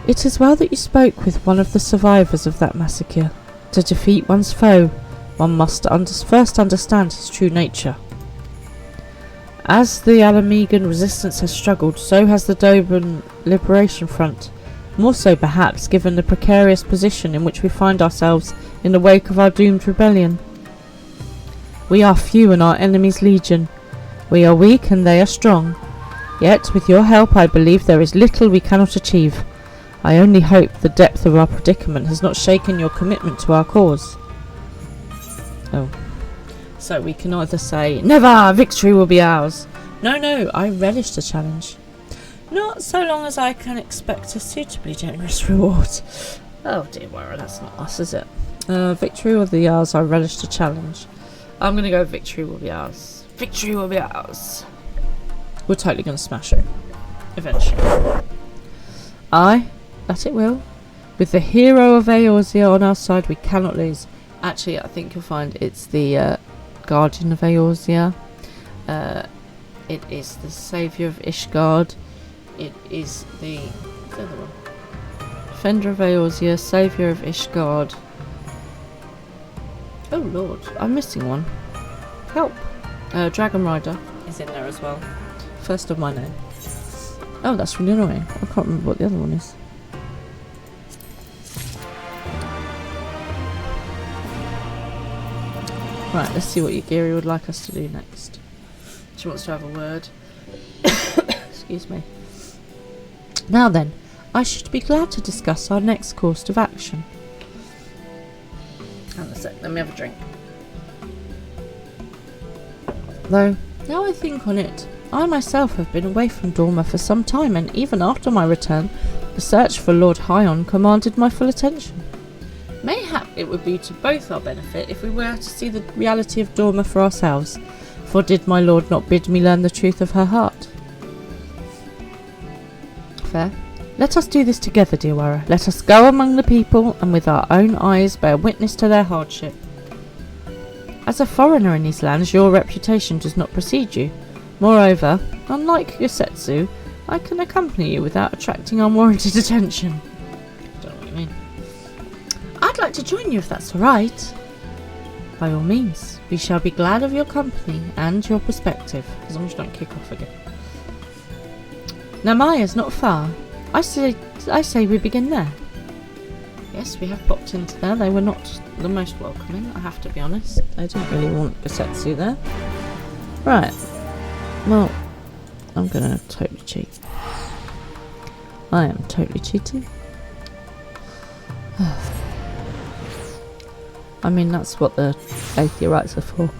It is well that you spoke with one of the survivors of that massacre. To defeat one's foe, one must first understand his true nature. As the Alamegan resistance has struggled, so has the Doban Liberation Front. More so perhaps given the precarious position in which we find ourselves in the wake of our doomed rebellion. We are few and our enemies legion. We are weak and they are strong. Yet with your help I believe there is little we cannot achieve. I only hope the depth of our predicament has not shaken your commitment to our cause. Oh. So we can either say, never! Victory will be ours! No, I relish the challenge. Not so long as I can expect a suitably generous reward. Oh dear, Wara, that's not us, is it? Victory will be ours, I relish the challenge. I'm gonna go victory will be ours. Victory will be ours. We're totally gonna smash it. Eventually. Aye, that it will. With the hero of Eorzea on our side, we cannot lose. Actually, I think you'll find it's the Guardian of Eorzea. It is the Saviour of Ishgard. It is the other one. Defender of Eorzea, Saviour of Ishgard. Oh lord, I'm missing one. Help! Dragon Rider is in there as well. First of my name. Oh, that's really annoying. I can't remember what the other one is. Right, let's see what Yagiri would like us to do next. She wants to have a word. Excuse me. Now then, I should be glad to discuss our next course of action. Hang on a sec, let me have a drink. Though, now I think on it, I myself have been away from Dorma for some time, and even after my return, the search for Lord Hyon commanded my full attention. Mayhap it would be to both our benefit if we were to see the reality of Dorma for ourselves, for did my lord not bid me learn the truth of her heart? Fair. Let us do this together, dear Wara. Let us go among the people and with our own eyes bear witness to their hardship. As a foreigner in these lands, your reputation does not precede you. Moreover, unlike Yosetsu, I can accompany you without attracting unwarranted attention. Don't know what you mean. I'd like to join you if that's alright. By all means, we shall be glad of your company and your perspective, as long as you don't kick off again. Namaya's not far. I say we begin there. Yes, we have popped into there. They were not the most welcoming, I have to be honest. They didn't really want Gosetsu there. Right. Well, I'm gonna totally cheat. I am totally cheating. I mean, that's what the atheist rights are for.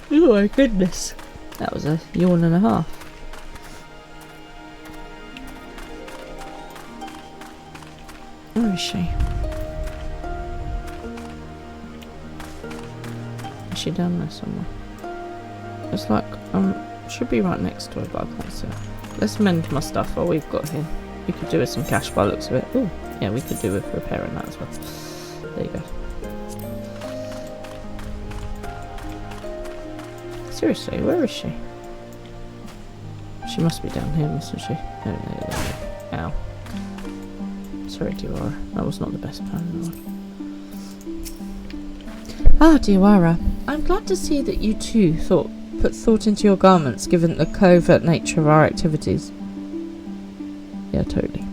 Oh my goodness. That was a yawn and a half. Where is she? Is she down there somewhere? It's like, should be right next to her, but I can't see her. Let's mend my stuff while we've got here. We could do with some cash by the looks of it. Oh, yeah, we could do with repairing that as well. There you go. Seriously, where is she? She must be down here, mustn't she? No. Ow. Sorry, Diawara. That was not the best plan in the world. Ah, Diawara. I'm glad to see that you too put thought into your garments, given the covert nature of our activities. Yeah, totally.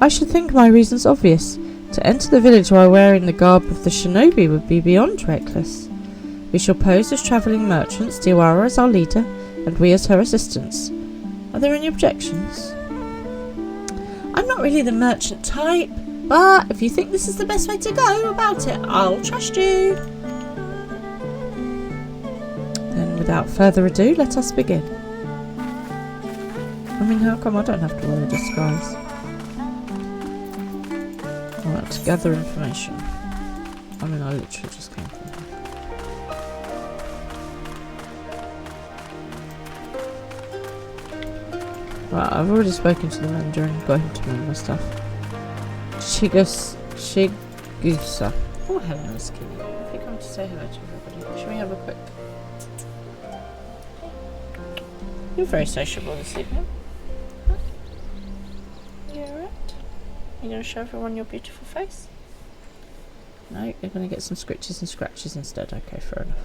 I should think my reason's obvious. To enter the village while wearing the garb of the shinobi would be beyond reckless. We shall pose as travelling merchants, Diawara as our leader, and we as her assistants. Are there any objections? I'm not really the merchant type, but if you think this is the best way to go about it, I'll trust you. Then without further ado, let us begin. I mean, how come I don't have to wear a disguise? Alright, to gather information. I mean, I literally just came from here. Right, I've already spoken to the manager and got him to mend my stuff. Chigusa. Oh, hello, Miss Kitty. Have you come to say hello to everybody? Shall we have a quick... You're very sociable this evening. Huh? You alright? You going to show everyone your beautiful face? No, you're going to get some scritches and scratches instead. Okay, fair enough.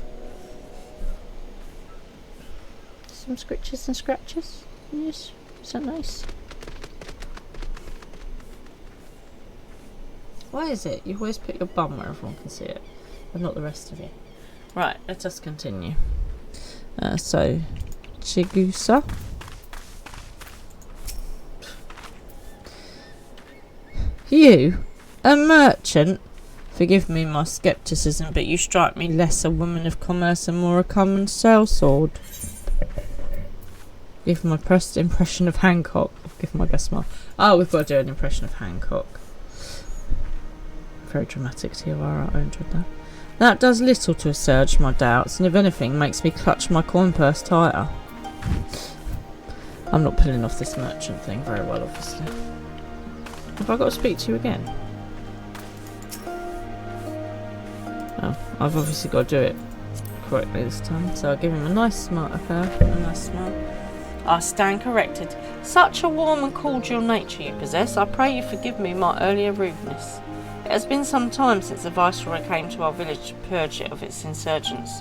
Some scritches and scratches? Yes. Is that nice? Why is it? You always put your bum where everyone can see it, but not the rest of you. Right, let us continue. So, Chigusa. You, a merchant? Forgive me my scepticism, but you strike me less a woman of commerce and more a common sellsword. Give my first impression of Hancock. Give my best smile. Oh, we've got to do an impression of Hancock. Very dramatic, Tiawara. I enjoyed that. That does little to assuage my doubts, and if anything, makes me clutch my coin purse tighter. I'm not pulling off this merchant thing very well, obviously. Have I got to speak to you again? Oh, I've obviously got to do it correctly this time. So I'll give him a nice smile. Okay, a nice smile. I stand corrected. Such a warm and cordial nature you possess. I pray you forgive me my earlier rudeness. It has been some time since the Viceroy came to our village to purge it of its insurgents.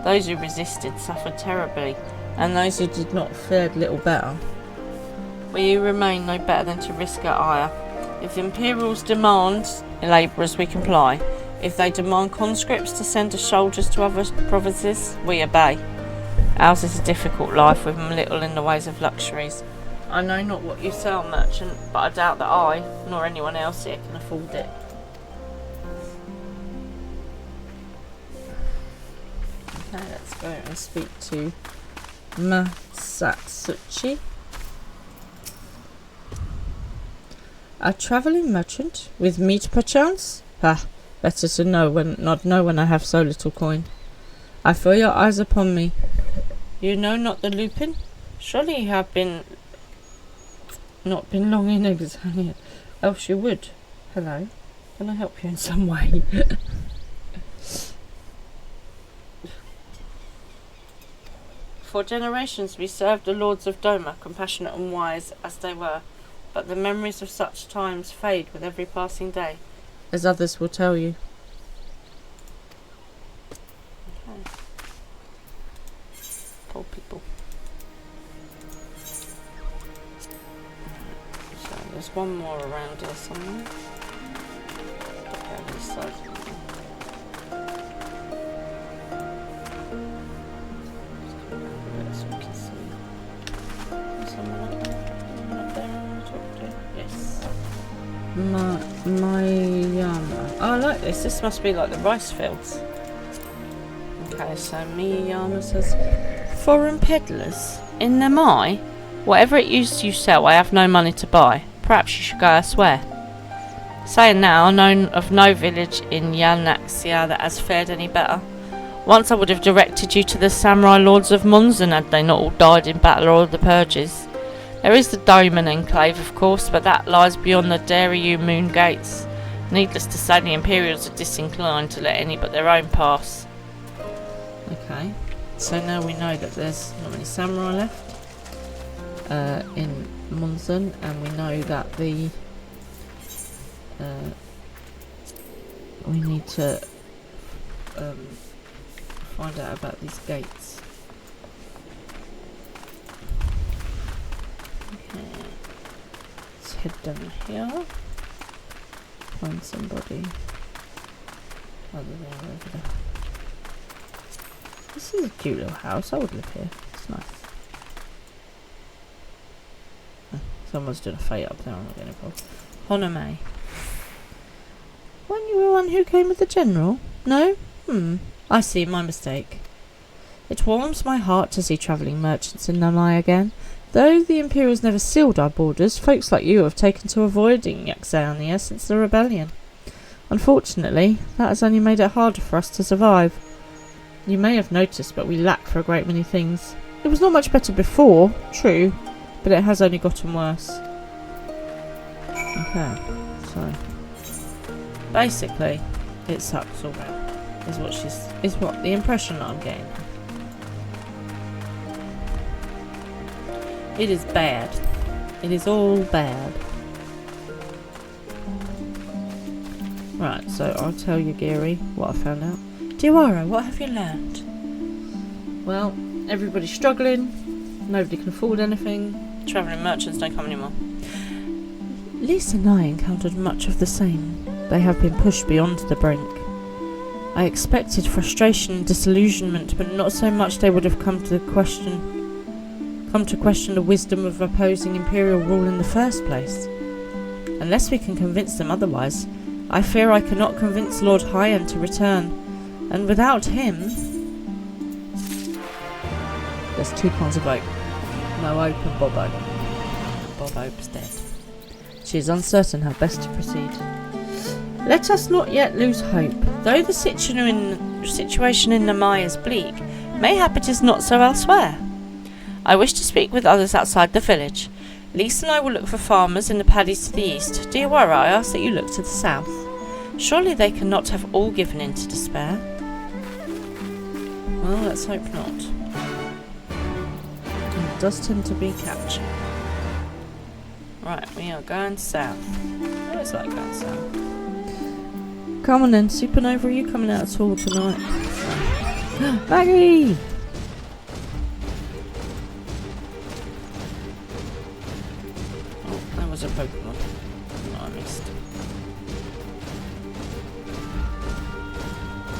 Those who resisted suffered terribly, and those who did not fared little better. We who remain no better than to risk our ire. If the Imperials demand labourers, we comply. If they demand conscripts to send as soldiers to other provinces, we obey. Ours is a difficult life with little in the ways of luxuries. I know not what you sell, merchant, but I doubt that I, nor anyone else here, can afford it. Okay, let's go and speak to Masatsuchi. A travelling merchant with meat perchance? Ah, better to know not know when I have so little coin. I feel your eyes upon me. You know not the Lupin? Surely you have not been long in exile, else you would. Hello, can I help you in some way? For generations we served the lords of Doma, compassionate and wise as they were, but the memories of such times fade with every passing day, as others will tell you. Okay. Poor people. So there's one more around here somewhere. Okay, this side. So we can see. There's someone up there. Someone up there I want to talk to. Miyama. Oh, I like this. This must be like the rice fields. Okay, so Miyama says, foreign peddlers in Namai. Whatever it is you sell, I have no money to buy. Perhaps you should go elsewhere. Saying now, I know of no village in Yanaxia that has fared any better. Once I would have directed you to the samurai lords of Munzen had they not all died in battle or the purges. There is the Diamond Enclave, of course, but that lies beyond the Daryu Moon Gates. Needless to say, the Imperials are disinclined to let any but their own pass. Okay, so now we know that there's not many samurai left in Munzen, and we know that the we need to find out about these gates. Okay, let's head down here. Find somebody other than over there. This is a cute little house. I would live here. It's nice. Oh, someone's doing a fight up there. I'm not getting involved. Honome. Weren't you the one who came with the general? No? I see. My mistake. It warms my heart to see travelling merchants in Namai again. Though the Imperials never sealed our borders, folks like you have taken to avoiding Yaxania since the rebellion. Unfortunately, that has only made it harder for us to survive. You may have noticed, but we lack for a great many things. It was not much better before, true, but it has only gotten worse. Okay, so basically, it sucks all round. Is what the impression that I'm getting. It is bad. It is all bad. Right, so I'll tell you, Geary, what I found out. Diwara, what have you learned? Well, everybody's struggling. Nobody can afford anything. Travelling merchants don't come anymore. Lisa and I encountered much of the same. They have been pushed beyond the brink. I expected frustration and disillusionment, but not so much they would have come to question the wisdom of opposing Imperial rule in the first place. Unless we can convince them otherwise, I fear I cannot convince Lord Hyan to return, and without him... There's 2 kinds of oak. No oak and Bob Oak. Bob Oak's dead. She is uncertain how best to proceed. Let us not yet lose hope. Though the situation in Namai is bleak, mayhap it is not so elsewhere. I wish to speak with others outside the village. Lisa and I will look for farmers in the paddies to the east. Diwara, I ask that you look to the south. Surely they cannot have all given in to despair. Well, let's hope not. It does tend to be catchy. Right, we are going south. I always like going south. Come on then, Supernova, are you coming out at all tonight? Maggie! Oh, that was a Pokemon that I missed.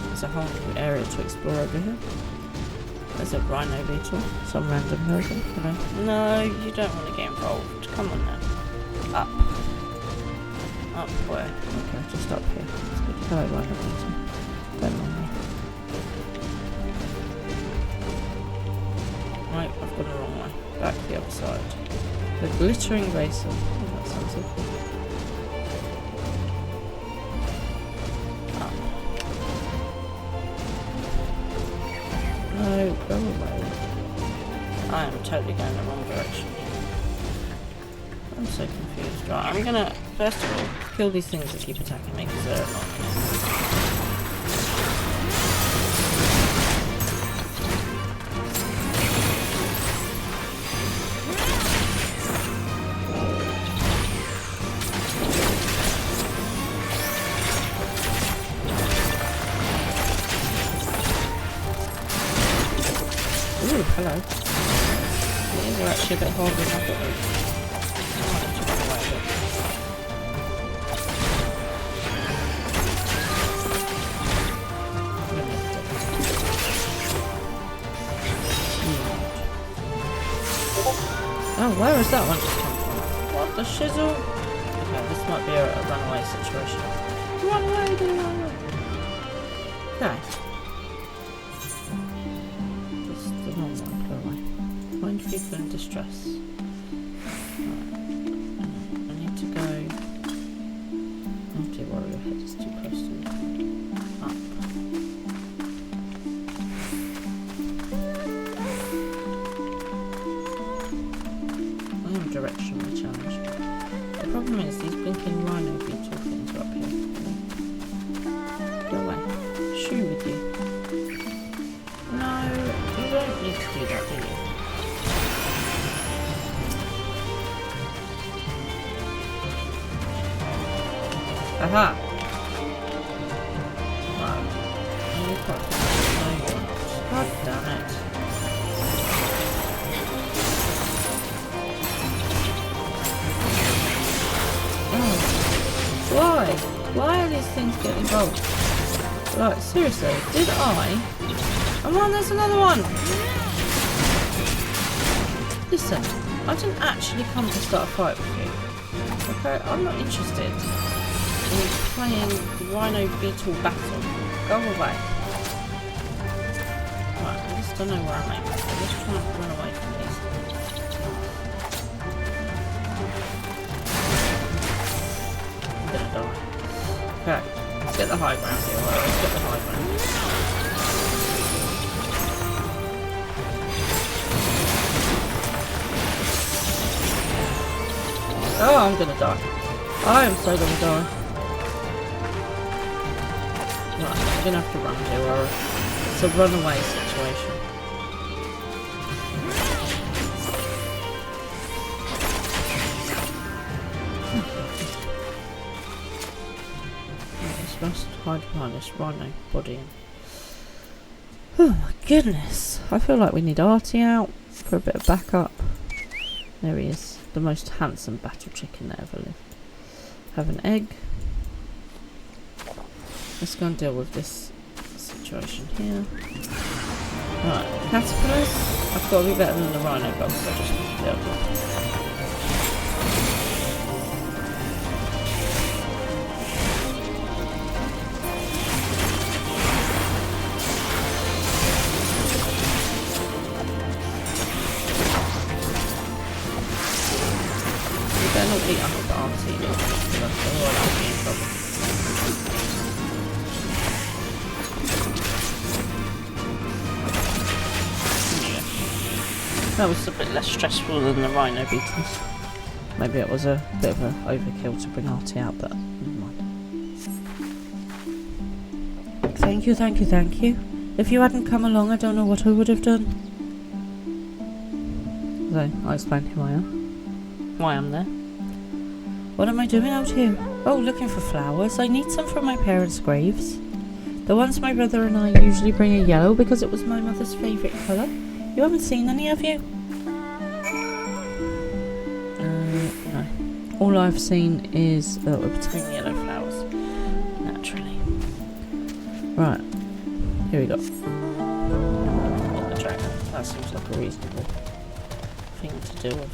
There's a whole new area to explore over here. There's a rhino beetle, some random person. No, you don't want to get involved. Come on now. Up. Up where? Okay, just up here. Hello, rhino beetle. Don't mind me. Right, I've gone the wrong way. Back the other side. The glittering basin. Oh, that sounds so cool. No, go away. I am totally going the wrong direction. I'm so confused. Right, I'm gonna, first of all, kill these things that keep attacking me because they're annoying. Ooh, hello. These are actually a bit harder than I thought they would. I want them to run away a bit. Oh, where is that one just come from? What the shizzle? Okay, Okay, this might be a runaway situation. Run away, run away. Okay. Just the normal one, go away. Find people in distress. Right. I need to go. Oh dear, warrior head is too close to me. Up. I am directionally challenged. The problem is these blinking rhino beetle things are up here. Go away. Shoo with you. No, you don't need to do that, do you? Aha! Wow. No, you're not. God damn it. Why? Why are these things getting involved? Right, seriously, did I? Come on, there's another one! Listen, I didn't actually come to start a fight with you. Okay, I'm not interested in playing Rhino Beetle Battle. Go away. Right, I just don't know where I'm aiming. I'm just trying to run away from these. Okay, let's get the high ground here. Right, let's get the high ground. Oh, I'm gonna die. I am so gonna die. Right, I'm gonna have to run here, or it's a runaway situation. Must hide behind this rhino body. Oh my goodness. I feel like we need Artie out for a bit of backup. There he is. The most handsome battle chicken that ever lived. Have an egg. Let's go and deal with this situation here. Right, caterpillars. I've got to be better than the rhino bugs, so I just need to deal with. They're not beat up with the RT, that was a bit less stressful than the rhino beetles. Maybe it was a bit of an overkill to bring RT out, but never mind. Thank you, thank you, thank you. If you hadn't come along, I don't know what I would have done. So, I'll explain who I am. Why I'm there. What am I doing out here? Oh, looking for flowers. I need some from my parents' graves. The ones my brother and I usually bring are yellow because it was my mother's favourite colour. You haven't seen any, have you? No. All I've seen is obtain yellow flowers. Naturally. Right. Here we go. Get the dragon. That seems like a reasonable thing to deal with.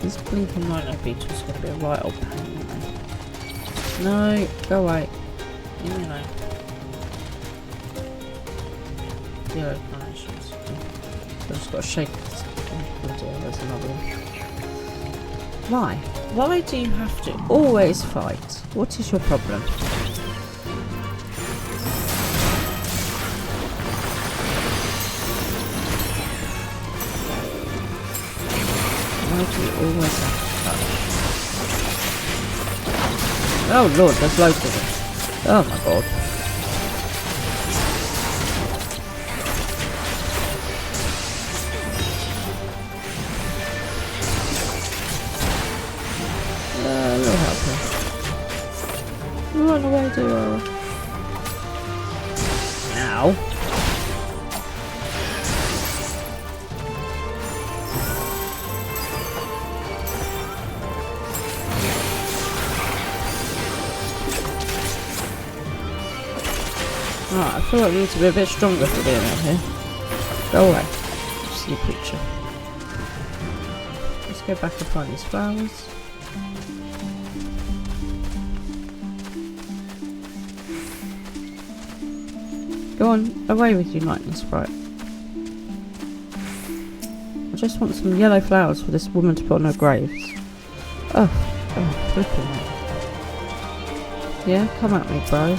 This blinking rhino beetle's going to be a right old pain, isn't they? No, go away. Leave me alone. Yellow carnations. I've just got to shake this. Oh dear, there's another one. Why? Why do you have to always fight? What is your problem? Why do you always have to touch? Oh lord, there's loads of them. Oh my god. You'll help me. Run away, dear. Now. Right, I feel like we need to be a bit stronger for doing it here. Go away. Silly creature. Let's go back and find these flowers. Go on, away with you, lightning sprite. I just want some yellow flowers for this woman to put on her graves. Oh, flipping it. Yeah, come at me, bro.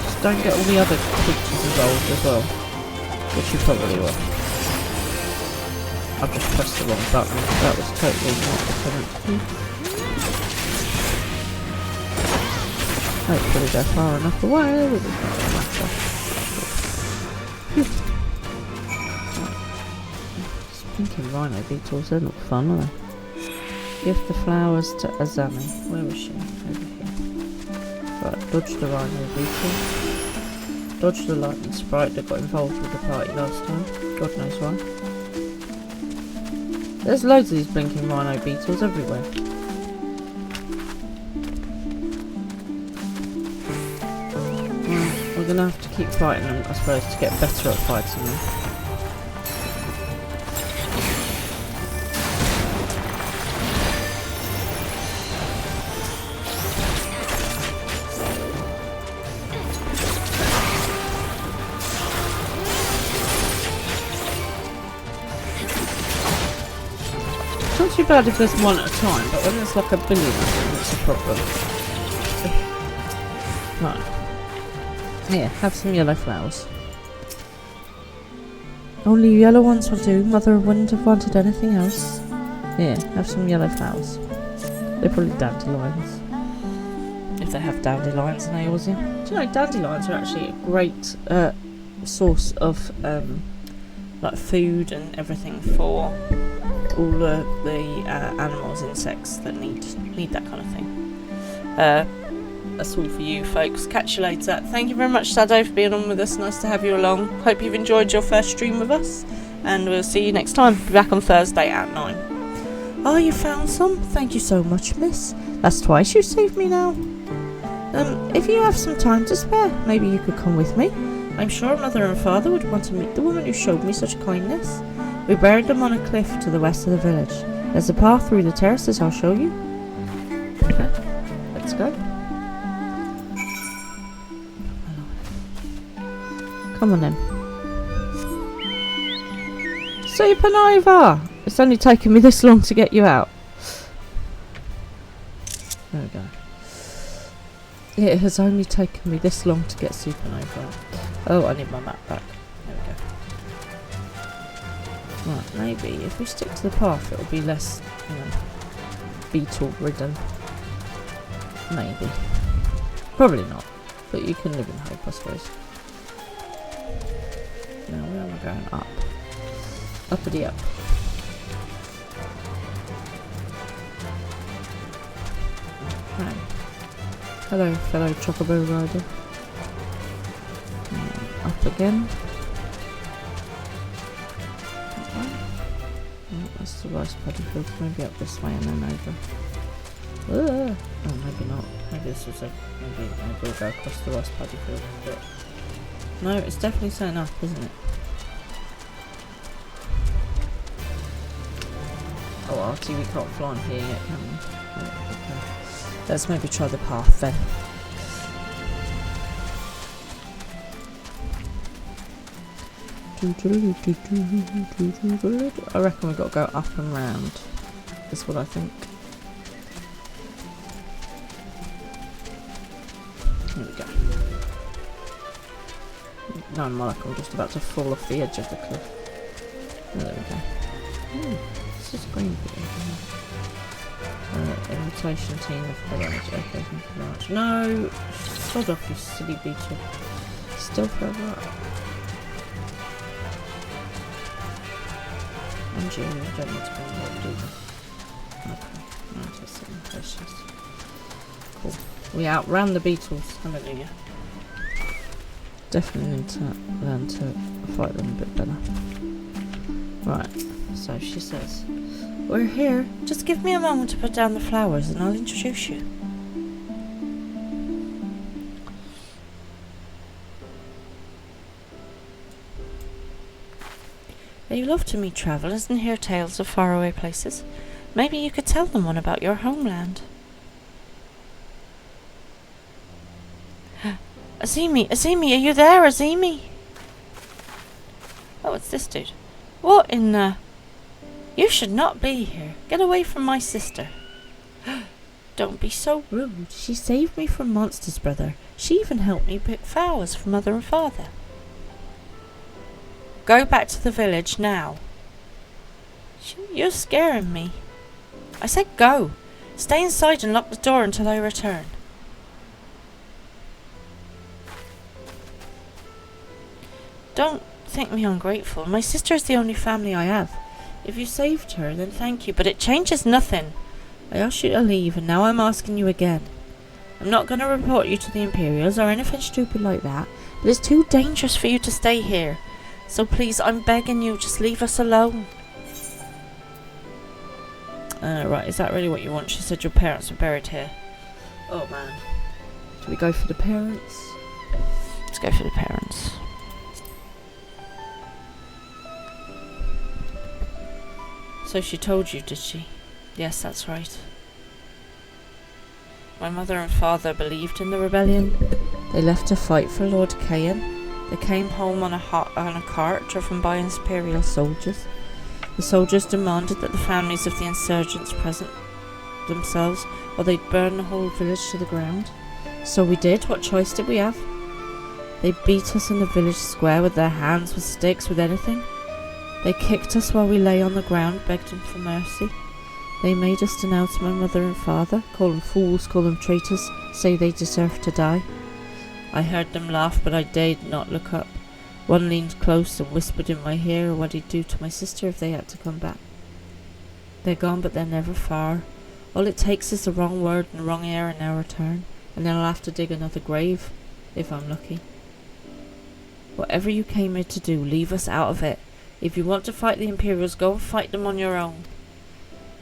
Just don't get all the other creatures involved as well. Which you probably will. I've just pressed the wrong button. That was totally not what I meant to do. Hopefully go far enough away that it's not going to matter. Spinking rhino beetles, they're not fun, are they? Give the flowers to Azami. Where was she? Over here. Right, dodge the rhino beetle. Dodge the lightning sprite that got involved with the party last time. God knows why. There's loads of these blinking rhino beetles everywhere. We're gonna have to keep fighting them, I suppose, to get better at fighting them. It's not too bad if there's one at a time, but when there's like a billion of them, it's a problem. Right. Here, have some yellow flowers. Only yellow ones will do. Mother wouldn't have wanted anything else. Here, have some yellow flowers. They're probably dandelions. If they have dandelions in Eorzea. Do you know, dandelions are actually a great source of like food and everything for all the animals, insects that need that kind of thing. That's all for you folks. Catch you later. Thank you very much, Sado, for being on with us. Nice to have you along. Hope you've enjoyed your first stream with us, and we'll see you next time. Be back on Thursday at 9. Oh, you found some? Thank you so much, miss. That's twice you saved me now. If you have some time to spare, maybe you could come with me. I'm sure Mother and Father would want to meet the woman who showed me such kindness. We buried them on a cliff to the west of the village. There's a path through the terraces I'll show you. Okay, let's go. Come on then. Supernova! It's only taken me this long to get you out. There we go. It has only taken me this long to get Supernova out. Oh, I need my map back. There we go. Right, maybe if we stick to the path it'll be less, you know, beetle ridden. Maybe. Probably not. But you can live in hope, I suppose. Now where am I going? Up. Uppity up. Okay. Hello, fellow Chocobo rider. Up again. Oh, that's the rice paddy field. Maybe up this way and then over. Oh, maybe not. Maybe this was maybe we'll go across the rice paddy field. But no, it's definitely setting up, isn't it? Oh, RT, we can't fly on here yet, can we? Oh, okay. Let's maybe try the path then. I reckon we've got to go up and round. That's what I think. Here we go. No, Mark, I'm just about to fall off the edge of the cliff. Oh, there we go. Ooh, this is green bit. Invitation team of Heroes. Okay, thank you very much. No! Sod off, you silly beetle. Still further up. And you don't need to bring it, do you? Okay, right, let's see. Invitations. Cool. We outran the beetles. Hallelujah. Definitely need to learn to fight them a bit better. Right, so she says, we're here. Just give me a moment to put down the flowers and I'll introduce you. They love to meet travellers and hear tales of faraway places. Maybe you could tell them one about your homeland. Azimi, Azimi, are you there, Azimi? Oh, it's this dude. What in the... You should not be here. Get away from my sister. Don't be so rude. She saved me from monsters, brother. She even helped me pick flowers for mother and father. Go back to the village now. You're scaring me. I said go. Stay inside and lock the door until I return. Don't think me ungrateful. My sister is the only family I have. If you saved her, then thank you, but it changes nothing. I asked you to leave, and now I'm asking you again. I'm not going to report you to the Imperials or anything stupid like that, but it's too dangerous for you to stay here. So please, I'm begging you, just leave us alone. Right, is that really what you want? She said your parents were buried here. Oh man. Do we go for the parents? Let's go for the parents. So she told you, did she? Yes, that's right. My mother and father believed in the rebellion. They left to fight for Lord Kayan. They came home on a cart driven by Imperial soldiers. The soldiers demanded that the families of the insurgents present themselves, or they'd burn the whole village to the ground. So we did. What choice did we have? They beat us in the village square with their hands, with sticks, with anything. They kicked us while we lay on the ground, begged them for mercy. They made us denounce my mother and father, call them fools, call them traitors, say they deserve to die. I heard them laugh, but I dared not look up. One leaned close and whispered in my ear what he'd do to my sister if they had to come back. They're gone, but they're never far. All it takes is the wrong word and the wrong air in our return, and then I'll have to dig another grave, if I'm lucky. Whatever you came here to do, leave us out of it. If you want to fight the Imperials, go and fight them on your own.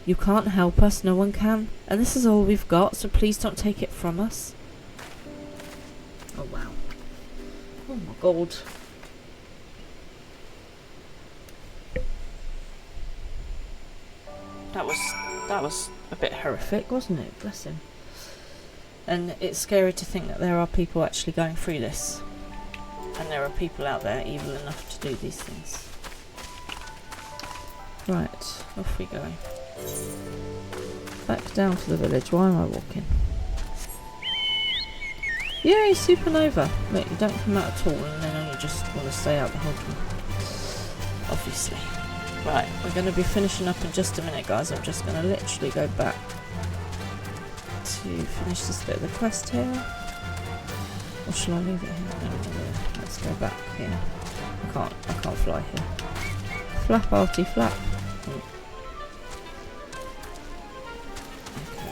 You can't help us, no one can, and this is all we've got, so please don't take it from us. Oh wow. Oh my god. That was a bit horrific, wasn't it? Bless him. And it's scary to think that there are people actually going through this. And there are people out there evil enough to do these things. Right, off we go. Back down to the village. Why am I walking? Yay, supernova! Look, you don't come out at all and then only just want to stay out the whole time. Obviously. Right, we're going to be finishing up in just a minute, guys. I'm just going to literally go back to finish this bit of the quest here. Or shall I leave it here? No, let's go back here. I can't fly here. Flap, arty, flap. Oh. Okay.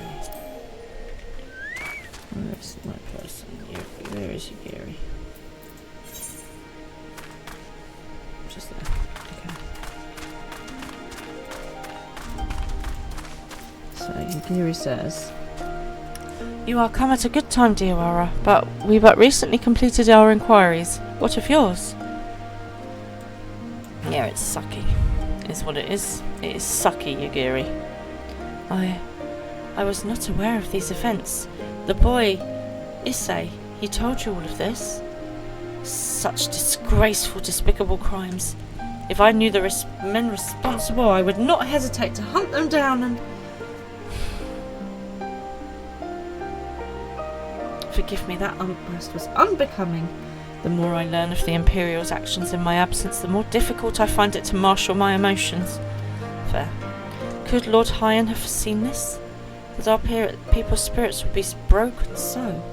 Where's my person? Where is you, Gary? Just there. Okay. So Yugiri says, "You are come at a good time, dear Aura, but we but recently completed our inquiries. What of yours?" Yeah, it's sucky, is what it is. It is sucky, Yugiri. I was not aware of these events. The boy, Issei, he told you all of this? Such disgraceful, despicable crimes. If I knew the men responsible, I would not hesitate to hunt them down and... Forgive me, that outburst was unbecoming. The more I learn of the Imperial's actions in my absence, the more difficult I find it to marshal my emotions. Fair. Could Lord Hyan have foreseen this? That our people's spirits would be broken so?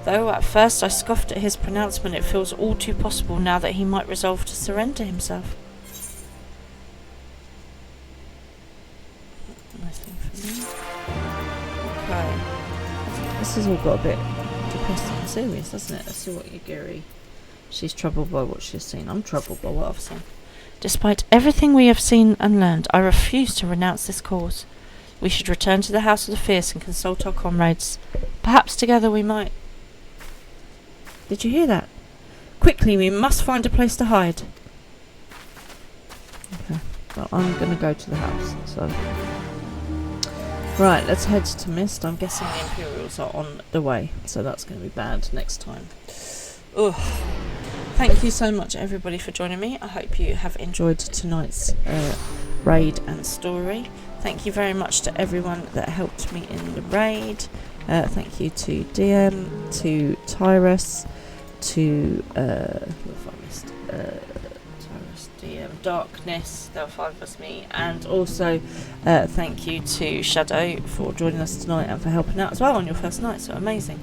Though at first I scoffed at his pronouncement, it feels all too possible now that he might resolve to surrender himself. Nothing for me. Okay. This has all got a bit depressing and serious, doesn't it? Let's see what Yugiri... She's troubled by what she's seen. I'm troubled by what I've seen. Despite everything we have seen and learned, I refuse to renounce this cause. We should return to the House of the Fierce and consult our comrades. Perhaps together we might... Did you hear that? Quickly, we must find a place to hide. but I'm going to go to the house, so... Right, let's head to Mist. I'm guessing the Imperials are on the way, so that's going to be bad next time. Ugh. Thank you so much, everybody, for joining me. I hope you have enjoyed tonight's raid and story. Thank you very much to everyone that helped me in the raid. Thank you to DM, to Tyrus, to who have I missed? Tyrus, DM, Darkness. There were 5 of us, me, and also thank you to Shadow for joining us tonight and for helping out as well on your first night. So amazing.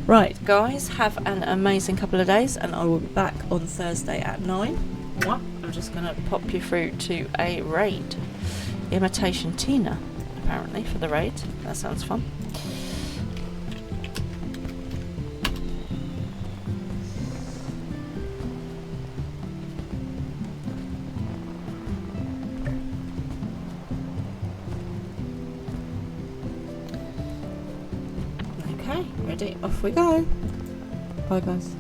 Right, guys, have an amazing couple of days, and I will be back on Thursday at 9. I'm just going to pop you through to a raid. Imitation Tina, apparently, for the raid. That sounds fun. Okay, ready, off we go. Bye, guys.